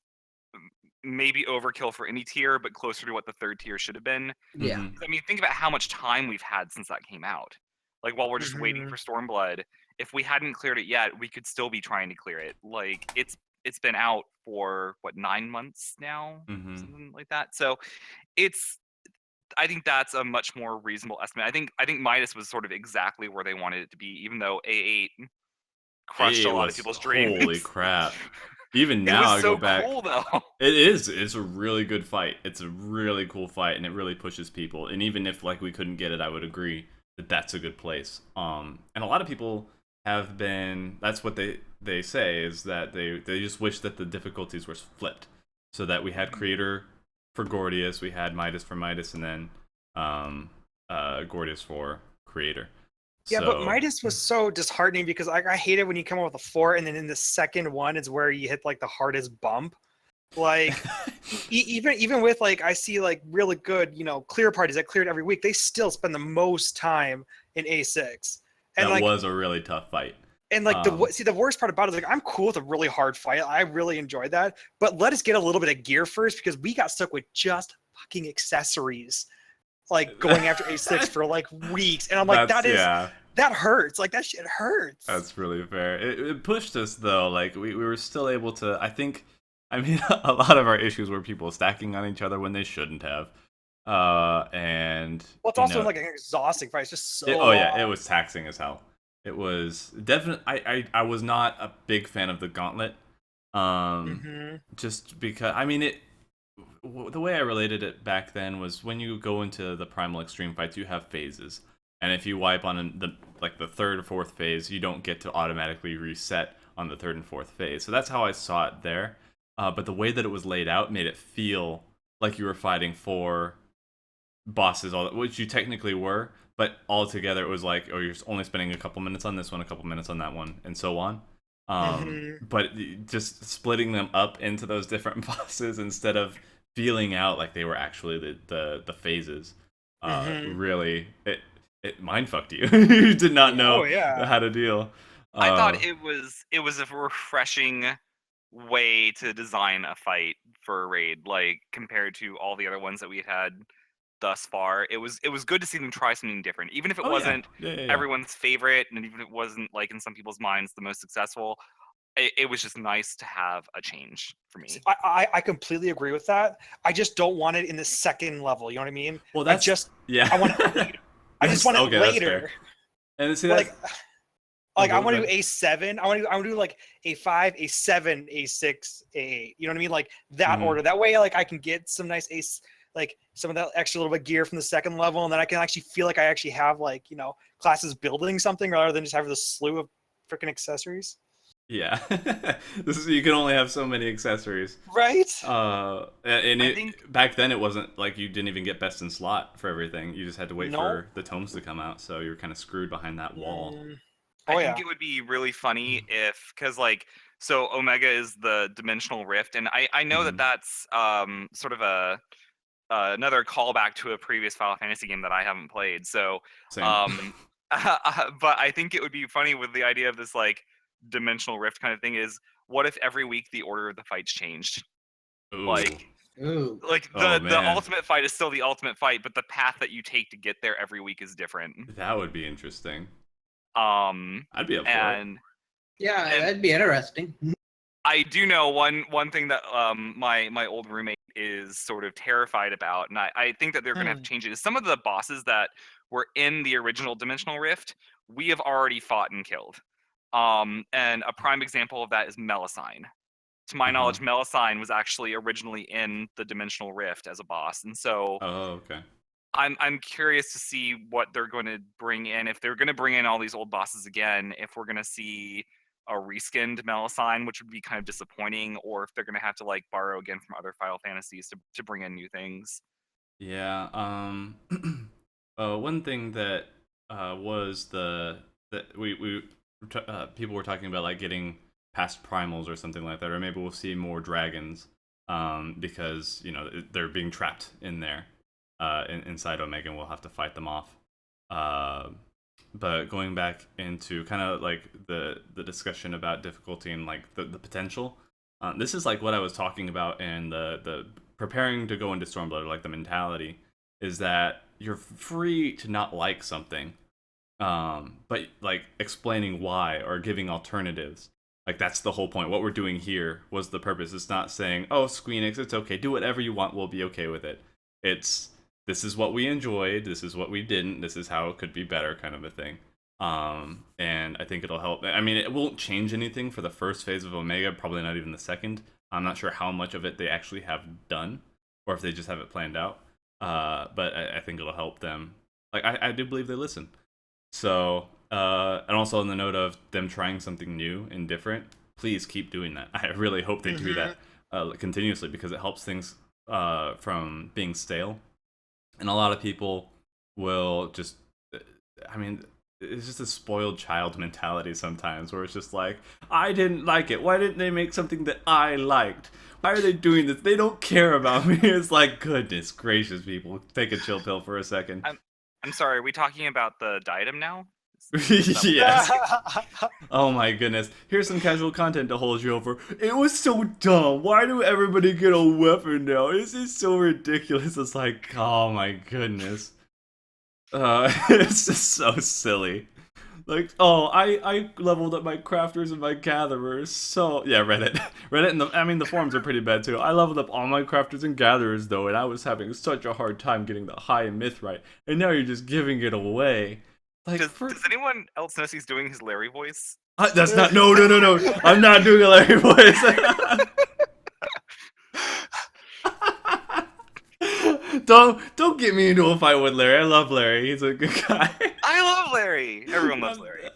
D: maybe overkill for any tier, but closer to what the third tier should have been.
B: Yeah.
A: Mhm.
D: I mean, think about how much time we've had since that came out. Like, while we're just waiting for Stormblood, if we hadn't cleared it yet, we could still be trying to clear it. Like, it's been out for, what, 9 months now?
A: Mhm.
D: Something like that. So, I think that's a much more reasonable estimate. I think Midas was sort of exactly where they wanted it to be, even though A8 crushed a lot of people's dreams.
A: Holy crap. Even now,
D: it was
A: I
D: so
A: go back.
D: Cool, though.
A: It is. It's a really good fight. It's a really cool fight, and it really pushes people. And even if like we couldn't get it, I would agree that that's a good place. And a lot of people have been. That's what they say is that they just wish that the difficulties were flipped, so that we had Creator for Gordius, we had Midas for Midas, and then Gordius for Creator.
C: Yeah,
A: So,
C: but Midas was so disheartening because I hate it when you come up with a 4 and then in the second one is where you hit like the hardest bump. Like even with like I see like really good, you know, clear parties that cleared every week, they still spend the most time in A6. And
A: that
C: like
A: was a really tough fight.
C: and like the worst part about it is like I'm cool with a really hard fight. I really enjoyed that. But let us get a little bit of gear first because we got stuck with just fucking accessories. Like going after A6 for like weeks, and I'm like, that hurts. Like that shit hurts.
A: That's really fair. It pushed us though. Like we were still able to. I mean, a lot of our issues were people stacking on each other when they shouldn't have. And
C: well, it's also like an exhausting fight. It's just so.
A: It was taxing as hell. It was definitely. I was not a big fan of the gauntlet. Just because I mean the way I related it back then was when you go into the primal extreme fights, you have phases, and if you wipe on the third or fourth phase, you don't get to automatically reset on the third and fourth phase. So that's how I saw it there. But the way that it was laid out made it feel like you were fighting 4 bosses, which you technically were, but all together it was like, oh, you're only spending a couple minutes on this one, a couple minutes on that one, and so on. But just splitting them up into those different bosses instead of feeling out like they were actually the phases, really it mindfucked you. You did not know how to deal.
D: I thought it was a refreshing way to design a fight for a raid, like compared to all the other ones that we had thus far. It was good to see them try something different, even if it wasn't everyone's favorite, and even if it wasn't like in some people's minds the most successful. It was just nice to have a change for me.
C: I completely agree with that. I just don't want it in the second level. You know what I mean?
A: Well, that's
C: I want it later. I just want it later.
A: And see,
C: like I want to do A7. I want to do like A5, A7, A6, A8. You know what I mean? Like that order. That way, like I can get some nice ace, like some of that extra little bit of gear from the second level, and then I can actually feel like I actually have like, you know, classes building something rather than just having this slew of freaking accessories.
A: Yeah. You can only have so many accessories.
C: Right?
A: And
D: I think
A: back then it wasn't like you didn't even get best in slot for everything. You just had to wait
C: No.
A: for the tomes to come out, so you were kind of screwed behind that wall.
C: Mm.
D: I
C: Oh
D: think
C: yeah.
D: it would be really funny if, because like, so Omega is the dimensional rift, and I know that
A: Mhm.
D: that's sort of a another callback to a previous Final Fantasy game that I haven't played. So,
A: Same.
D: um, but I think it would be funny with the idea of this like dimensional rift kind of thing. Is what if every week the order of the fights changed?
A: Ooh.
D: Like,
B: Ooh.
A: Oh
D: the
A: man.
D: ultimate fight is still the ultimate fight, but the path that you take to get there every week is different.
A: That would be interesting.
D: Um,
A: I'd be up for it.
D: and
B: Yeah,
D: And-
B: that'd be interesting.
D: I do know one thing that my old roommate is sort of terrified about, and I think that they're going to have to change it. Is some of the bosses that were in the original Dimensional Rift, we have already fought and killed. And a prime example of that is Melusine. To my knowledge, Melusine was actually originally in the Dimensional Rift as a boss, and so
A: Oh, okay.
D: I'm curious to see what they're going to bring in. If they're going to bring in all these old bosses again, if we're going to see a reskinned Melusine, which would be kind of disappointing, or if they're going to have to like borrow again from other Final Fantasies to bring in new things.
A: Yeah. One thing that was that we people were talking about like getting past primals or something like that, or maybe we'll see more dragons. Because they're being trapped in there, inside Omega, and we'll have to fight them off. But going back into kind of like the discussion about difficulty and like the potential, this is like what I was talking about in the preparing to go into Stormblood, like the mentality is that you're free to not like something, but like explaining why or giving alternatives. Like that's the whole point. What we're doing here was the purpose. It's not saying, "Oh, Squeenix, it's okay. Do whatever you want. We'll be okay with it." It's this is what we enjoyed. This is what we didn't. This is how it could be better, kind of a thing. And I think it'll help. I mean, it won't change anything for the first phase of Omega. Probably not even the second. I'm not sure how much of it they actually have done, or if they just have it planned out. But I think it'll help them. Like I do believe they listen. So, and also on the note of them trying something new and different, please keep doing that. I really hope they do that continuously because it helps things from being stale. And a lot of people will just, I mean, it's just a spoiled child mentality sometimes where it's just like, I didn't like it. Why didn't they make something that I liked? Why are they doing this? They don't care about me. It's like, goodness gracious, people. Take a chill pill for a second.
D: I'm sorry, are we talking about the diadem now?
A: Yes. Oh my goodness. Here's some casual content to hold you over. It was so dumb. Why do everybody get a weapon now? This is so ridiculous. It's like, oh my goodness. It's just so silly. Like, oh, I leveled up my crafters and my gatherers. So yeah, Reddit, and the forums are pretty bad too. I leveled up all my crafters and gatherers though, and I was having such a hard time getting the high myth right. And now you're just giving it away. Like,
D: Does anyone else know he's doing his Larry voice?
A: That's not. No. I'm not doing a Larry voice. Don't get me into a fight with Larry. I love Larry. He's a good guy.
D: I love Larry. Everyone loves Larry.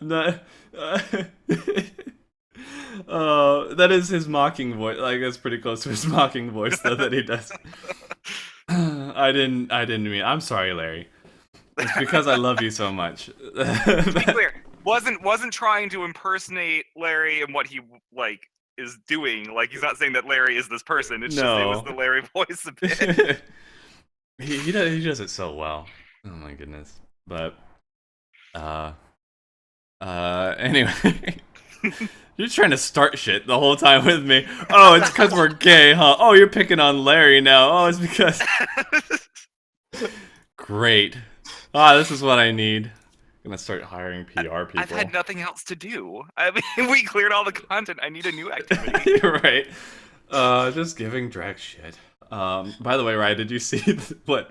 A: That is his mocking voice. Like that's pretty close to his mocking voice though that he does. I didn't mean. I'm sorry, Larry. It's because I love you so much.
D: To be clear, wasn't trying to impersonate Larry and what he like is doing. Like he's not saying that Larry is this person. It's just it was the Larry voice a bit.
A: he does it so well. Oh my goodness. But anyway. You're trying to start shit the whole time with me. Oh, it's because we're gay, huh? Oh, you're picking on Larry now. Oh, it's because great. This is what I need. I'm gonna start hiring PR people.
D: I've had nothing else to do. I mean, we cleared all the content. I need a new activity.
A: You're right. Just giving Drak shit. By the way, Ryan, did you see what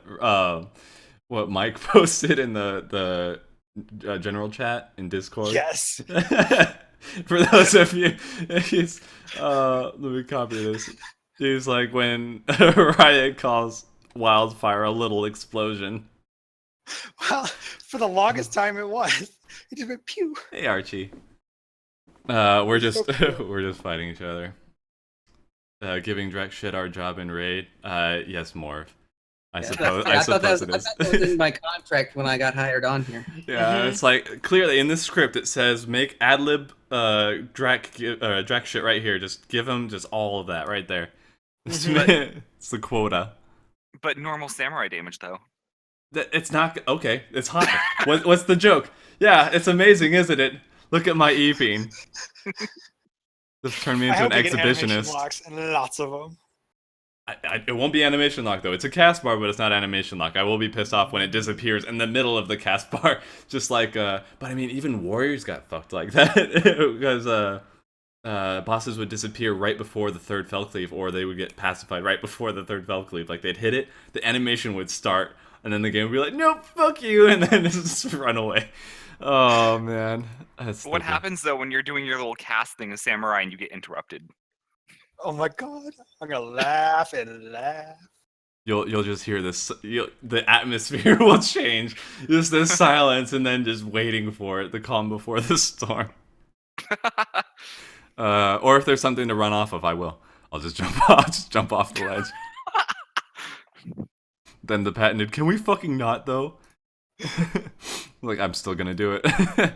A: Mike posted in the general chat in Discord?
C: Yes.
A: For those of you, he's let me copy this. He's like when Rhaya calls wildfire a little explosion.
C: Well, for the longest time it was. It just went pew.
A: Hey Archie. We're just
C: So cool.
A: we're just fighting each other. Giving Drak shit our job in raid. Yes, Morv. I
B: Yeah,
A: suppose.
B: I
A: I
B: thought that
A: suppose
B: was,
A: it
B: I
A: is.
B: thought that was in my contract when I got hired on here.
A: Yeah,
C: Mhm.
A: it's like clearly in this script it says make adlib Drak shit right here. Just give him just all of that right there.
C: Mhm.
A: It's the quota.
D: But normal samurai damage though.
A: It's not okay. It's high. What's the joke? Yeah, it's amazing, isn't it? Look at my e-beam. This turned me
C: I
A: into an
C: hope we get animation
A: exhibitionist.
C: locks and lots of them.
A: It won't be animation lock though. It's a cast bar, but it's not animation lock. I will be pissed off when it disappears in the middle of the cast bar, just like. But I mean, even warriors got fucked like that because bosses would disappear right before the third fell cleave, or they would get pacified right before the third fell cleave. Like they'd hit it, the animation would start, and then the game would be like, "Nope, fuck you," and then just run away. Oh man, that's
D: What
A: stupid.
D: happens though when you're doing your little cast thing as samurai and you get interrupted?
C: Oh my god, I'm gonna laugh and laugh.
A: You'll just hear this. The atmosphere will change. Just this silence, and then just waiting for it, the calm before the storm. Or if there's something to run off of, I will. I'll just jump. I'll just jump off the ledge. Then the patented. Can we fucking not though? Like I'm still gonna do it.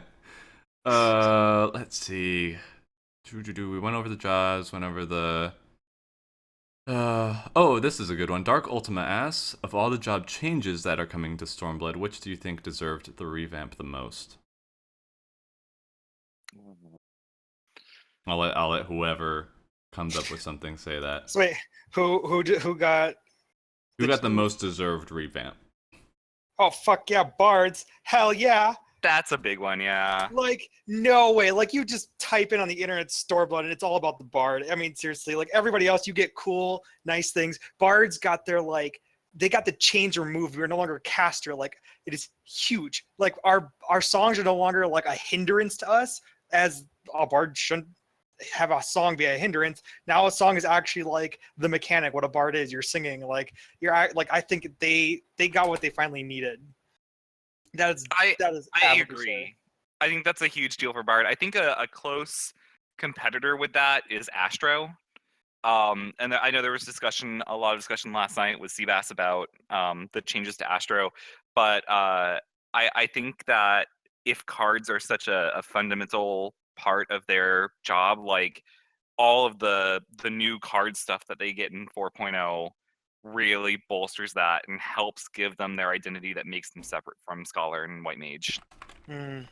A: Let's see. We went over the jobs. Went over the. Oh, this is a good one. Dark Ultima asks, of all the job changes that are coming to Stormblood, which do you think deserved the revamp the most? I'll let whoever comes up with something say that.
C: So wait, who got?
A: Who got the most deserved revamp?
C: Oh fuck yeah, bards! Hell yeah!
D: That's a big one, yeah.
C: Like no way! Like you just type in on the internet Stormblood and it's all about the bard. I mean seriously, like everybody else, you get cool, nice things. Bards got their like they got the chains removed. We're no longer a caster. Like it is huge. Like our songs are no longer like a hindrance to us, as a bard shouldn't have a song be a hindrance. Now a song is actually like the mechanic, what a bard is. You're singing like like I think they got what they finally needed. That is
D: I
C: admirable to
D: agree.
C: say.
D: I think that's a huge deal for Bard. I think a close competitor with that is Astro. And I know there was a lot of discussion last night with Seabass about the changes to Astro, but I think that if cards are such a fundamental part of their job, like all of the new card stuff that they get in 4.0 really bolsters that and helps give them their identity that makes them separate from Scholar and White Mage.
C: Mm.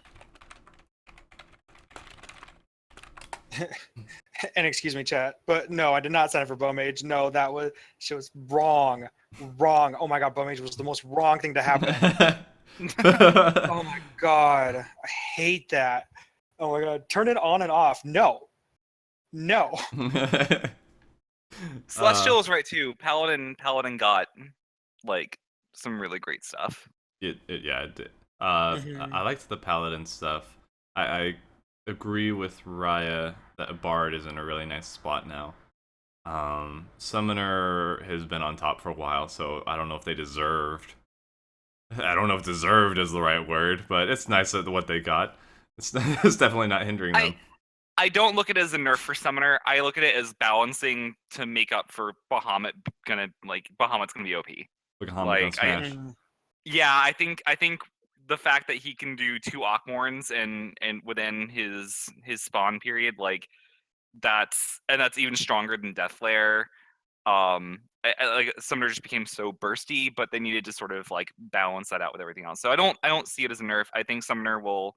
C: And excuse me, chat, but no, I did not sign up for Bowmage. No, she was wrong. Wrong. Oh my god, Bowmage was the most wrong thing to happen. Oh my god, I hate that. Oh my god, turn it on and off. No, no.
D: Celestial is right too. Paladin got like some really great stuff.
A: It did.
C: Mhm.
A: I liked the paladin stuff. I agree with Rhaya that Bard is in a really nice spot now. Summoner has been on top for a while, so I don't know if they deserved. I don't know if deserved is the right word, but it's nice that what they got. It's definitely not hindering them.
D: I don't look at it as a nerf for Summoner. I look at it as balancing to make up for Bahamut's gonna be OP.
A: Bahamut smash.
D: Yeah, I think the fact that he can do 2 Akmorns and within his spawn period, like that's even stronger than Deathflare. Like Summoner just became so bursty, but they needed to sort of like balance that out with everything else. So I don't see it as a nerf. I think Summoner will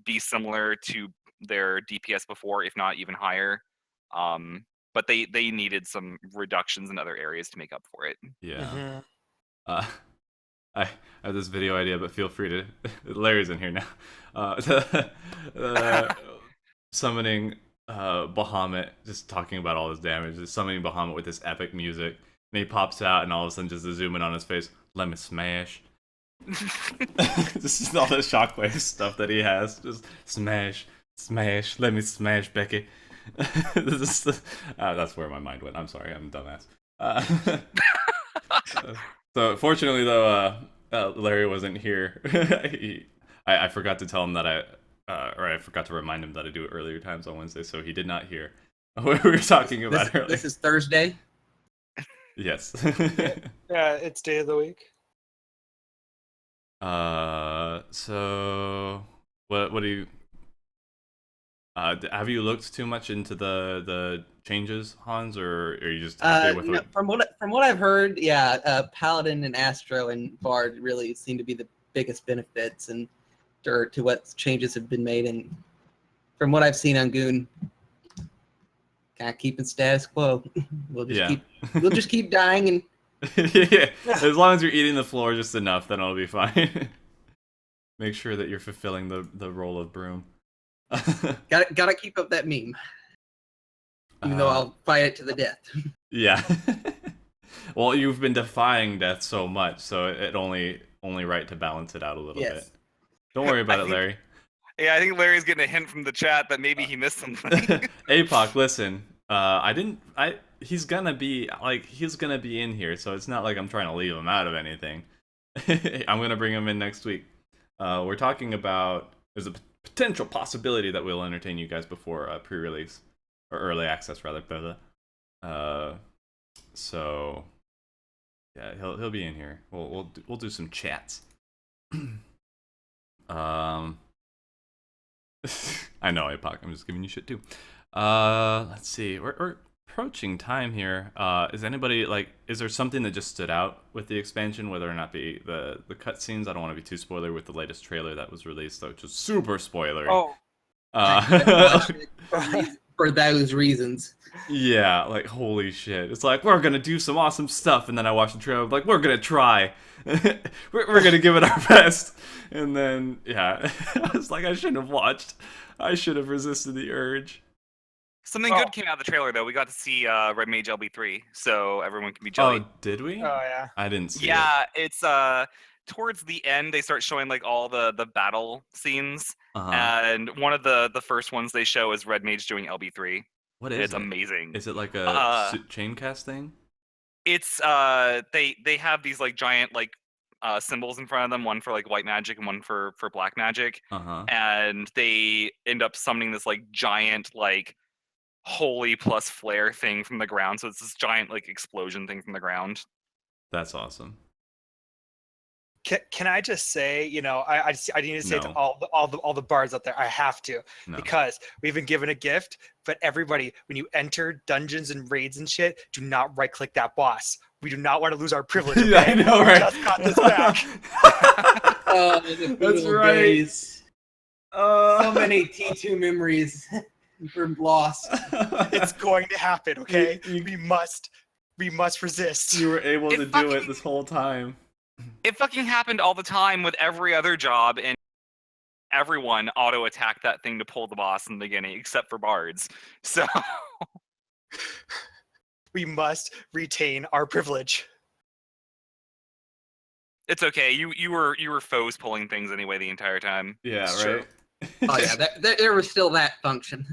D: be similar to their DPS before, if not even higher. But they needed some reductions in other areas to make up for it.
A: Yeah. I have this video idea, but feel free to. Larry's in here now. Summoning Bahamut, just talking about all his damage. Just summoning Bahamut with this epic music, and he pops out, and all of a sudden, just a zoom in on his face. Let me smash. Just all the shockwave stuff that he has. Just smash, smash. Let me smash, Becky. That's where my mind went. I'm sorry, I'm a dumbass. So fortunately, though, Larry wasn't here. I forgot to tell him that or I forgot to remind him that I do it earlier times on Wednesday, so he did not hear what we were talking about earlier.
B: This is Thursday.
A: Yes.
C: Yeah, it's day of the week.
A: So what do you have you looked too much into the changes, Hans, or are you just happy with what?
B: From what I've heard, Paladin and Astro and Bard really seem to be the biggest benefits and to what changes have been made. And from what I've seen on Goon, kind of keeping status quo. We'll just keep dying and.
A: Yeah, as long as you're eating the floor just enough, then it'll be fine. Make sure that you're fulfilling the role of broom.
B: Gotta keep up that meme. Even though I'll fight it to the death.
A: Yeah. Well, you've been defying death so much, so it only right to balance it out a little bit. Don't worry about it, Larry.
D: Yeah, I think Larry's getting a hint from the chat that maybe he missed something.
A: APOC, listen. He's gonna be in here, so it's not like I'm trying to leave him out of anything. I'm gonna bring him in next week. We're talking about there's a potential possibility that we'll entertain you guys before pre-release or early access rather. So yeah, he'll be in here. We'll do some chats. I know, APOC. I'm just giving you shit too. Let's see. We're approaching time here. Is there something that just stood out with the expansion, whether or not be the cutscenes? I don't want to be too spoiler with the latest trailer that was released, though, which is super spoilery.
C: Oh.
B: For those reasons.
A: Yeah, like holy shit. It's like we're gonna do some awesome stuff, and then I watch the trailer, like we're gonna try. we're gonna give it our best. And then yeah, I was like, I shouldn't have watched. I should have resisted the urge.
D: Something good came out of the trailer, though. We got to see Red Mage LB3, so everyone can be jelly.
A: Oh, did we?
C: Oh, yeah.
A: I didn't see it.
D: Yeah, it's towards the end, they start showing like all the battle scenes, and one of the first ones they show is Red Mage doing LB3.
A: What is
D: it's
A: it?
D: amazing.
A: Is it like a chain cast thing?
D: It's they have these like giant like symbols in front of them, one for like white magic and one for black magic, and they end up summoning this like giant like holy plus flare thing from the ground. So it's this giant like explosion thing from the ground.
A: That's awesome.
C: Can I just say, I need to say to all the bards out there, I have to, because we've been given a gift. But everybody, when you enter dungeons and raids and shit, do not right click that boss. We do not want to lose our privilege. Okay?
A: Yeah, I know, right?
C: We just got this back.
A: That's right.
B: Days. So many T2 memories were lost.
C: It's going to happen, okay? We must resist.
A: You were able to do it this whole time.
D: It fucking happened all the time with every other job, and everyone auto-attacked that thing to pull the boss in the beginning, except for bards. So
C: we must retain our privilege.
D: It's okay. You were foes pulling things anyway the entire time.
A: Yeah,
C: It's
A: right.
B: Oh yeah, there was still that function.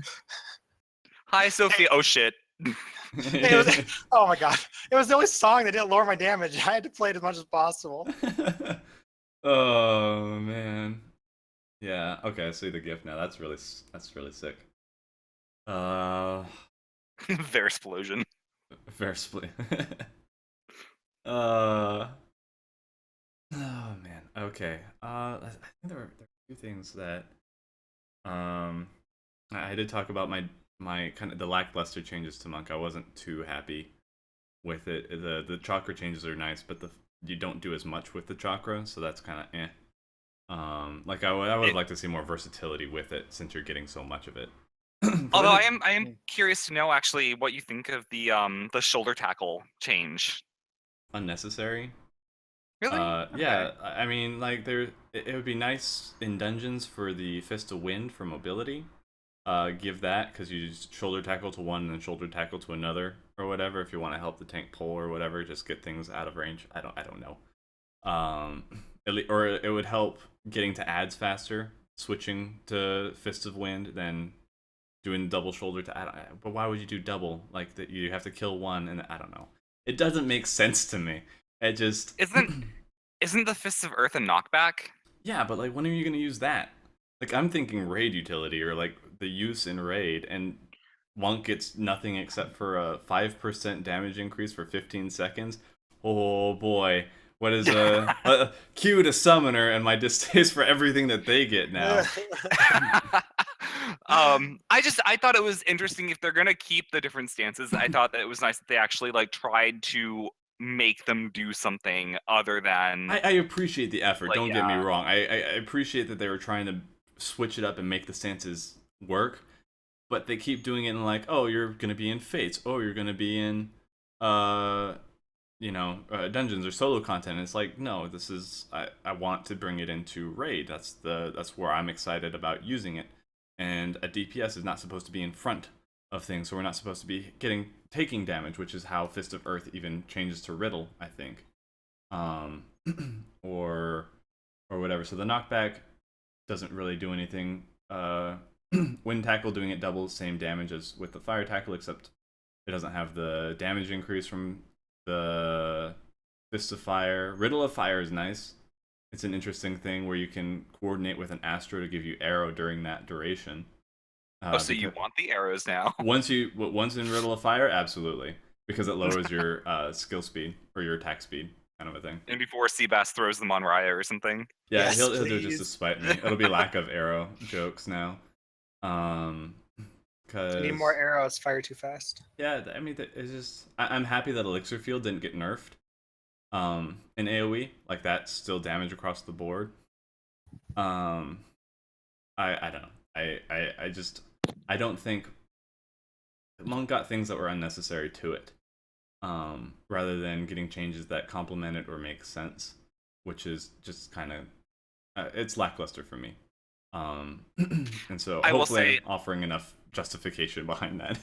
D: Hi, Sophia. Oh shit.
C: Oh my god. It was the only song that didn't lower my damage. I had to play it as much as possible.
A: Oh man. Yeah, okay, I see the gift now. That's really sick.
D: Versplosion.
A: Versplosion. Oh man. Okay. I think there are a few things that I did talk about my kind of the lackluster changes to Monk. I wasn't too happy with it. The chakra changes are nice, but you don't do as much with the chakra, so that's kind of eh. Like I would like to see more versatility with it since you're getting so much of it.
D: Although I am curious to know actually what you think of the shoulder tackle change.
A: Unnecessary.
D: Really?
A: Yeah, I mean, like it would be nice in dungeons for the Fist of Wind for mobility. Give that, because you just shoulder tackle to one and then shoulder tackle to another or whatever. If you want to help the tank pull or whatever, just get things out of range. I don't know. Or it would help getting to adds faster, switching to Fist of Wind than doing double shoulder to add. But why would you do double? Like that, you have to kill one, and I don't know. It doesn't make sense to me. It just
D: isn't the Fist of Earth a knockback?
A: Yeah, but like when are you gonna use that? like I'm thinking raid utility or like the use in raid, and Monk gets nothing except for a 5% damage increase for 15 seconds. Oh boy, what is a cue to summoner and my distaste for everything that they get now.
D: I thought it was interesting if they're gonna keep the different stances. I thought that it was nice that they actually like tried to make them do something other than
A: I appreciate the effort.
D: like,
A: Don't get me
D: yeah.
A: wrong. I appreciate that they were trying to switch it up and make the stances work, but they keep doing it in like, oh, you're gonna be in fates. Oh, you're gonna be in, uh, dungeons or solo content. It's like, no, this is I want to bring it into raid. That's where I'm excited about using it. And a DPS is not supposed to be in front of things, so we're not supposed to be taking damage, which is how Fist of Earth even changes to Riddle, I think, um, or whatever. So the knockback doesn't really do anything. Wind tackle doing it double same damage as with the fire tackle, except it doesn't have the damage increase from the Fist of Fire. Riddle of Fire is nice. It's an interesting thing where you can coordinate with an Astro to give you arrow during that duration.
D: So you want the arrows now?
A: Once in Riddle of Fire, absolutely, because it lowers your skill speed or your attack speed, kind of a thing.
D: And before Seabass throws them on Rhaya or something.
A: Yeah,
C: Yes,
A: he'll do it just to
C: please.
A: spite me. It'll be lack of arrow jokes now. Cause
C: I need more arrows. Fire too fast.
A: yeah, I mean, it's just I'm happy that Elixir Field didn't get nerfed. In AOE, like that's still damage across the board. I don't know. I don't think Monk got things that were unnecessary to it. Rather than getting changes that complement it or make sense, which is just kind of it's lackluster for me. And so
D: I will
A: hopefully
D: say-
A: offering enough justification behind that.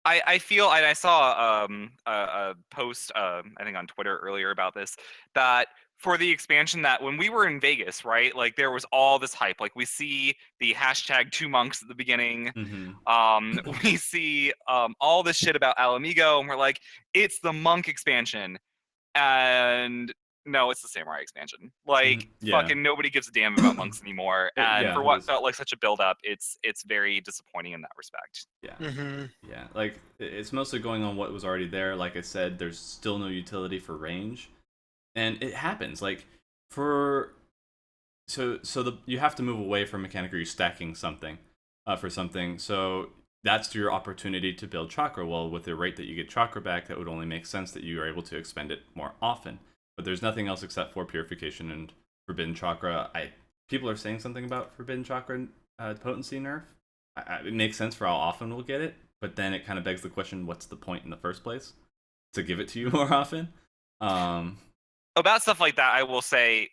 D: I feel, and I saw a post I think on Twitter earlier about this, that for the expansion, that when we were in Vegas, right, like there was all this hype. Like we see the hashtag 2monks at the beginning. We see all this shit about Alamigo, and we're like, it's the monk expansion, and no, it's the samurai expansion. Like
A: Yeah.
D: fucking nobody gives a damn about monks anymore. And
A: Yeah,
D: for
A: it
D: what
A: was-
D: felt like such a build up, it's very disappointing in that respect.
A: Yeah.
C: Mm-hmm.
A: Yeah, like it's mostly going on what was already there. Like I said, there's still no utility for range, and it happens. Like for you have to move away from mechanic, or you're stacking something for something. So that's your opportunity to build chakra. Well, with the rate that you get chakra back, that would only make sense that you are able to expend it more often. But there's nothing else except for purification and forbidden chakra. People are saying something about forbidden chakra potency nerf. It makes sense for how often we'll get it, but then it kind of begs the question: what's the point in the first place to give it to you more often?
D: About stuff like that, I will say,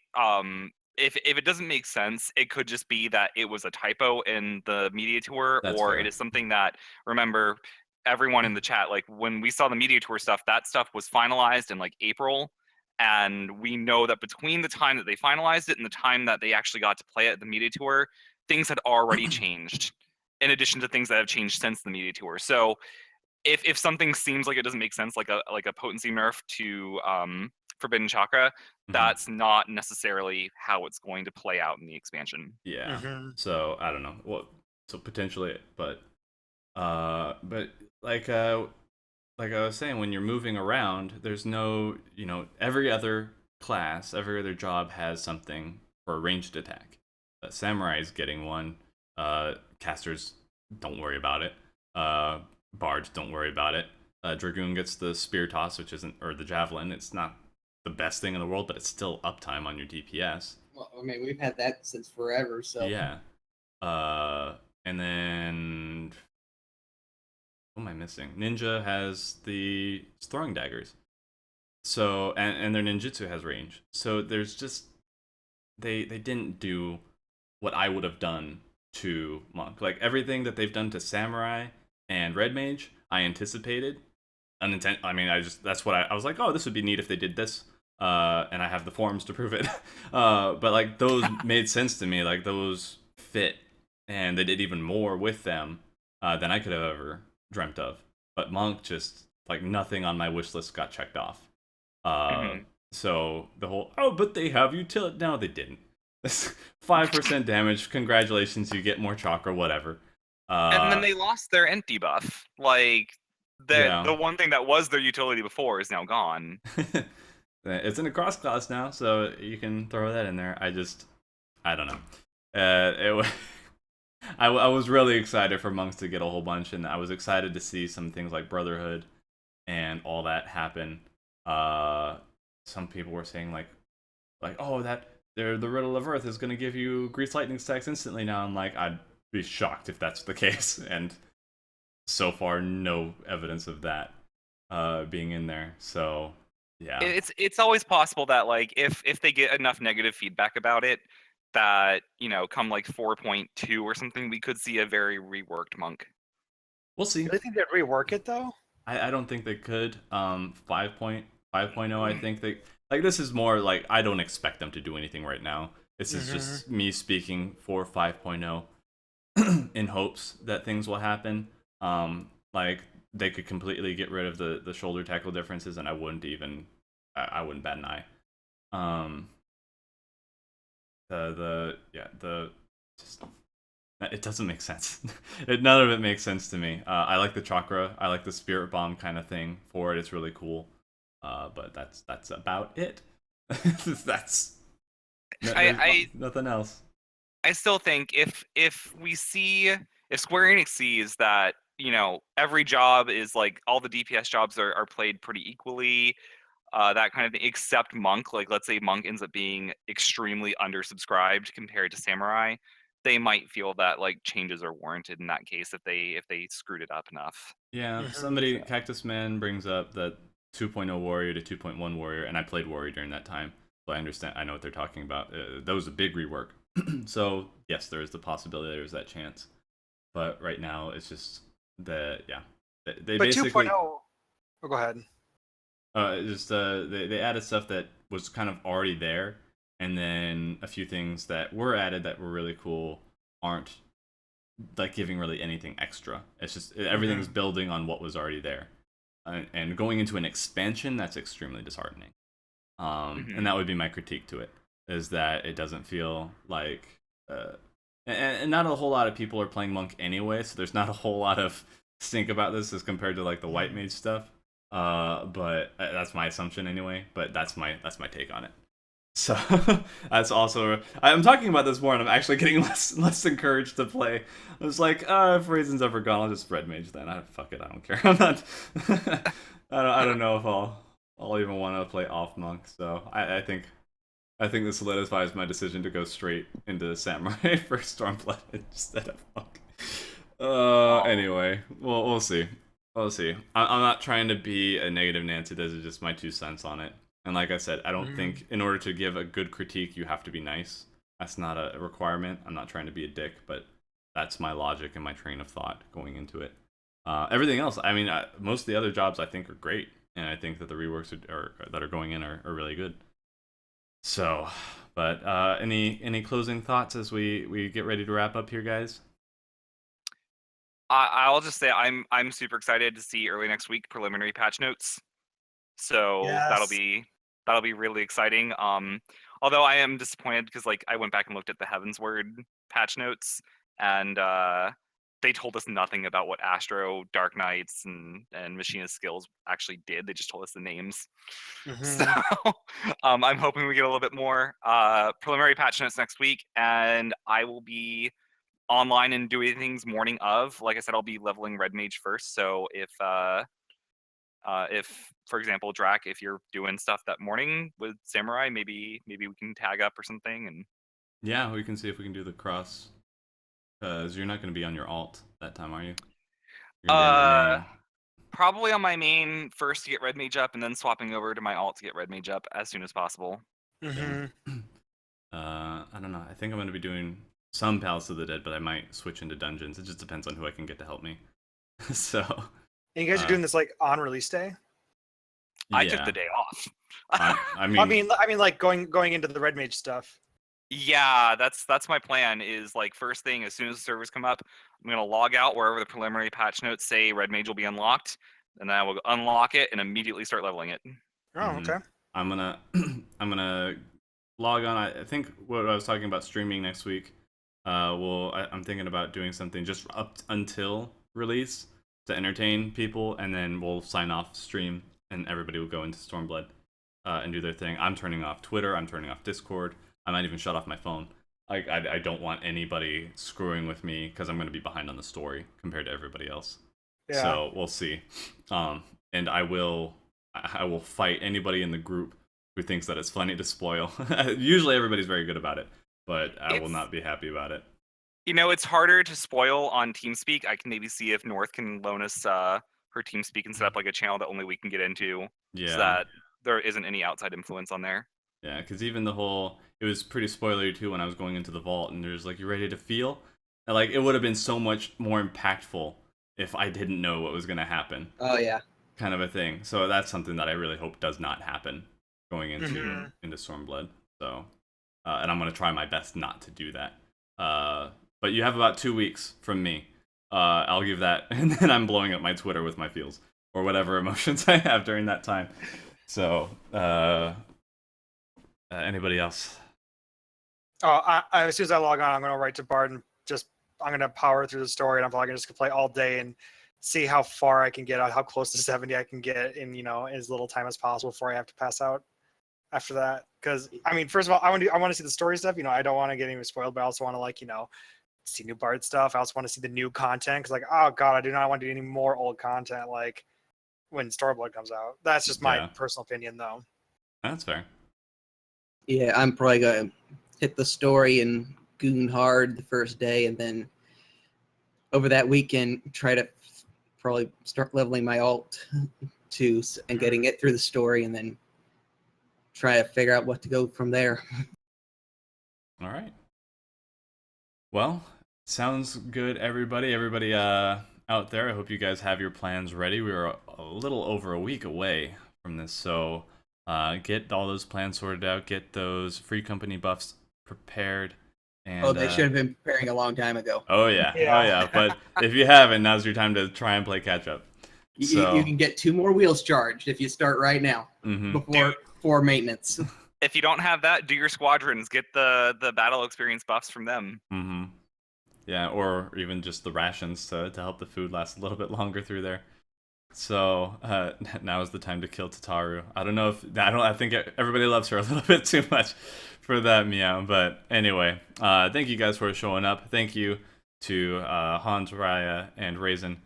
D: if it doesn't make sense, it could just be that it was a typo in the media tour,
A: That's
D: or
A: fair.
D: it is something that, remember, everyone in the chat, like when we saw the media tour stuff, that stuff was finalized in like April, and we know that between the time that they finalized it and the time that they actually got to play it at the media tour, things had already changed, in addition to things that have changed since the media tour. So if something seems like it doesn't make sense, like a potency nerf to Forbidden Chakra, that's not necessarily how it's going to play out in the expansion.
A: Yeah.
C: Mm-hmm.
A: So I don't know. Well, so potentially, but like I was saying, when you're moving around, there's no, every other class, every other job has something for a ranged attack. Samurai is getting one. Casters, don't worry about it. Bards, don't worry about it. Dragoon gets the spear toss, which isn't, or the javelin. It's not the best thing in the world, but it's still uptime on your DPS.
B: Well, I mean, we've had that since forever. So
A: Yeah. And then what am I missing? Ninja has the throwing daggers. So and their ninjutsu has range. So there's just they didn't do what I would have done to monk. Like everything that they've done to samurai and red mage, I anticipated. I mean, that's what I was like, oh, this would be neat if they did this. And I have the forums to prove it. But like those made sense to me. Like those fit, and they did even more with them than I could have ever dreamt of. But monk, just like nothing on my wish list got checked off. So the whole, oh, but they have utility. No, they didn't. 5% damage. Congratulations, you get more chakra. Whatever.
D: And then they lost their empty buff. Like
A: Yeah.
D: the one thing that was their utility before is now gone.
A: It's in a cross class now, so you can throw that in there. I don't know. I was really excited for monks to get a whole bunch, and I was excited to see some things like Brotherhood and all that happen. Some people were saying like oh, that the Riddle of Earth is going to give you Grease Lightning stacks instantly now. I'm like, I'd be shocked if that's the case, and so far no evidence of that being in there. So yeah,
D: It's always possible that like if they get enough negative feedback about it, that come like 4.2 or something, we could see a very reworked monk.
A: we'll see.
C: Do you think they'd rework it though?
A: I don't think they could. 5.0, I think they like this is more like I don't expect them to do anything right now. This is just me speaking for 5.0 in hopes that things will happen. Like they could completely get rid of the shoulder tackle differences, and I wouldn't bat an eye. Just it doesn't make sense. None of it makes sense to me. I like the chakra. I like the spirit bomb kind of thing for it. It's really cool. But that's about it. That's nothing else.
D: I still think if Square Enix sees that every job is like all the DPS jobs are played pretty equally, that kind of thing, except monk. Like let's say monk ends up being extremely undersubscribed compared to samurai, they might feel that like changes are warranted in that case if they screwed it up enough.
A: Yeah, somebody Cactus Man brings up that 2.0 warrior to 2.1 warrior, and I played warrior during that time, so I know what they're talking about. That was a big rework. So yes, there is the possibility, there's that chance, but right now it's just they
C: But
A: basically
C: 2.0. Oh, go ahead.
A: They added stuff that was kind of already there, and then a few things that were added that were really cool aren't like giving really anything extra. It's just everything's building on what was already there, and going into an expansion, that's extremely disheartening. And that would be my critique to it, is that it doesn't feel like and not a whole lot of people are playing monk anyway, so there's not a whole lot of stink about this as compared to like the white mage stuff. But that's my assumption anyway. But that's my take on it. So that's also I'm talking about this more, and I'm actually getting less encouraged to play. I was like, if Razen's ever gone, I'll just red mage then. Fuck it, I don't care. I'm not. I don't know if I'll even want to play off monk. So I think this solidifies my decision to go straight into samurai for Stormblood instead of monk. Anyway, we'll see. We'll see. I'm not trying to be a negative Nancy. This is just my 2 cents on it. And like I said, I don't think in order to give a good critique, you have to be nice. That's not a requirement. I'm not trying to be a dick, but that's my logic and my train of thought going into it. Everything else, I mean, most of the other jobs I think are great, and I think that the reworks that are going in are really good. So, but any closing thoughts as we get ready to wrap up here, guys?
D: I'll just say I'm super excited to see early next week preliminary patch notes. So that'll be really exciting. Although I am disappointed because like I went back and looked at the Heavensward patch notes, and they told us nothing about what Astro, Dark Knights, and Machinist skills actually did. They just told us the names. So I'm hoping we get a little bit more preliminary patch notes next week, and I will be online and doing things morning of. Like I said, I'll be leveling Red Mage first. So if for example, Drak, if you're doing stuff that morning with Samurai, maybe we can tag up or something. And
A: yeah, we can see if we can do the cross. Because you're not going to be on your alt that time, are you?
D: Probably on my main first to get Red Mage up, and then swapping over to my alt to get Red Mage up as soon as possible.
A: I don't know. I think I'm going to be doing some Palace of the Dead, but I might switch into dungeons. It just depends on who I can get to help me. So.
C: And you guys are doing this like on release day?
D: I took the day off.
C: I mean, like going into the Red Mage stuff.
D: Yeah, that's my plan. Is like first thing as soon as the servers come up, I'm gonna log out wherever the preliminary patch notes say Red Mage will be unlocked, and then I will unlock it and immediately start leveling it.
C: Oh, okay.
A: I'm gonna log on. I think what I was talking about streaming next week. I'm thinking about doing something just up until release to entertain people, and then we'll sign off stream, and everybody will go into Stormblood and do their thing. I'm turning off Twitter. I'm turning off Discord. I might even shut off my phone. I don't want anybody screwing with me because I'm going to be behind on the story compared to everybody else.
C: Yeah.
A: So we'll see. And I will fight anybody in the group who thinks that it's funny to spoil. Usually everybody's very good about it, but I will not be happy about it.
D: You know, it's harder to spoil on TeamSpeak. I can maybe see if North can loan us her TeamSpeak and set up like a channel that only we can get into,
A: Yeah.
D: so that there isn't any outside influence on there.
A: Yeah, because even it was pretty spoilery too when I was going into the vault, and there's like, you ready to feel? And, like, it would have been so much more impactful if I didn't know what was going to happen.
B: Oh yeah.
A: Kind of a thing. So that's something that I really hope does not happen going into Stormblood. So, and I'm going to try my best not to do that. But you have about 2 weeks from me. I'll give that, and then I'm blowing up my Twitter with my feels or whatever emotions I have during that time. So, anybody else?
C: Oh, as soon as I log on, I'm going to write to Bard and I'm going to power through the story, and I'm probably just going to play all day and see how far I can get out, how close to 70 I can get in, as little time as possible before I have to pass out after that. Because, I mean, first of all, I want to see the story stuff. I don't want to get any spoiled, but I also want to, see new Bard stuff. I also want to see the new content, because, oh God, I do not want to do any more old content, when Stormblood comes out. That's just my personal opinion, though.
A: That's fair.
B: Yeah, I'm probably gonna hit the story and goon hard the first day, and then over that weekend try to probably start leveling my alt too, and getting it through the story, and then try to figure out what to go from there.
A: All right. Well, sounds good, everybody. Everybody out there, I hope you guys have your plans ready. We are a little over a week away from this, so get all those plans sorted out. Get those free company buffs prepared. And,
B: they should have been preparing a long time ago.
A: Oh yeah. But if you haven't, now's your time to try and play catch up.
B: You can get 2 more wheels charged if you start right now before maintenance.
D: If you don't have that, do your squadrons. Get the battle experience buffs from them.
A: Mm-hmm. Yeah, or even just the rations to help the food last a little bit longer through there. So now is the time to kill Tataru. I think everybody loves her a little bit too much for that meow. But anyway, thank you guys for showing up. Thank you to Hans, Rhaya, and Razen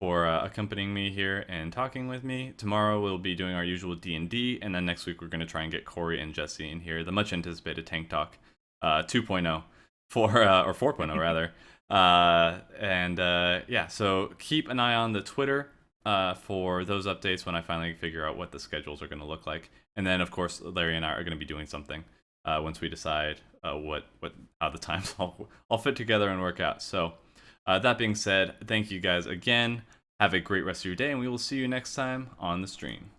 A: for accompanying me here and talking with me. Tomorrow we'll be doing our usual D&D, and then next week we're going to try and get Corey and Jesse in here. The much anticipated Tank Talk 2.0 or 4.0 rather. So keep an eye on the Twitter for those updates when I finally figure out what the schedules are going to look like. And then, of course, Larry and I are going to be doing something once we decide how the times all fit together and work out. So that being said, thank you guys again. Have a great rest of your day, and we will see you next time on the stream.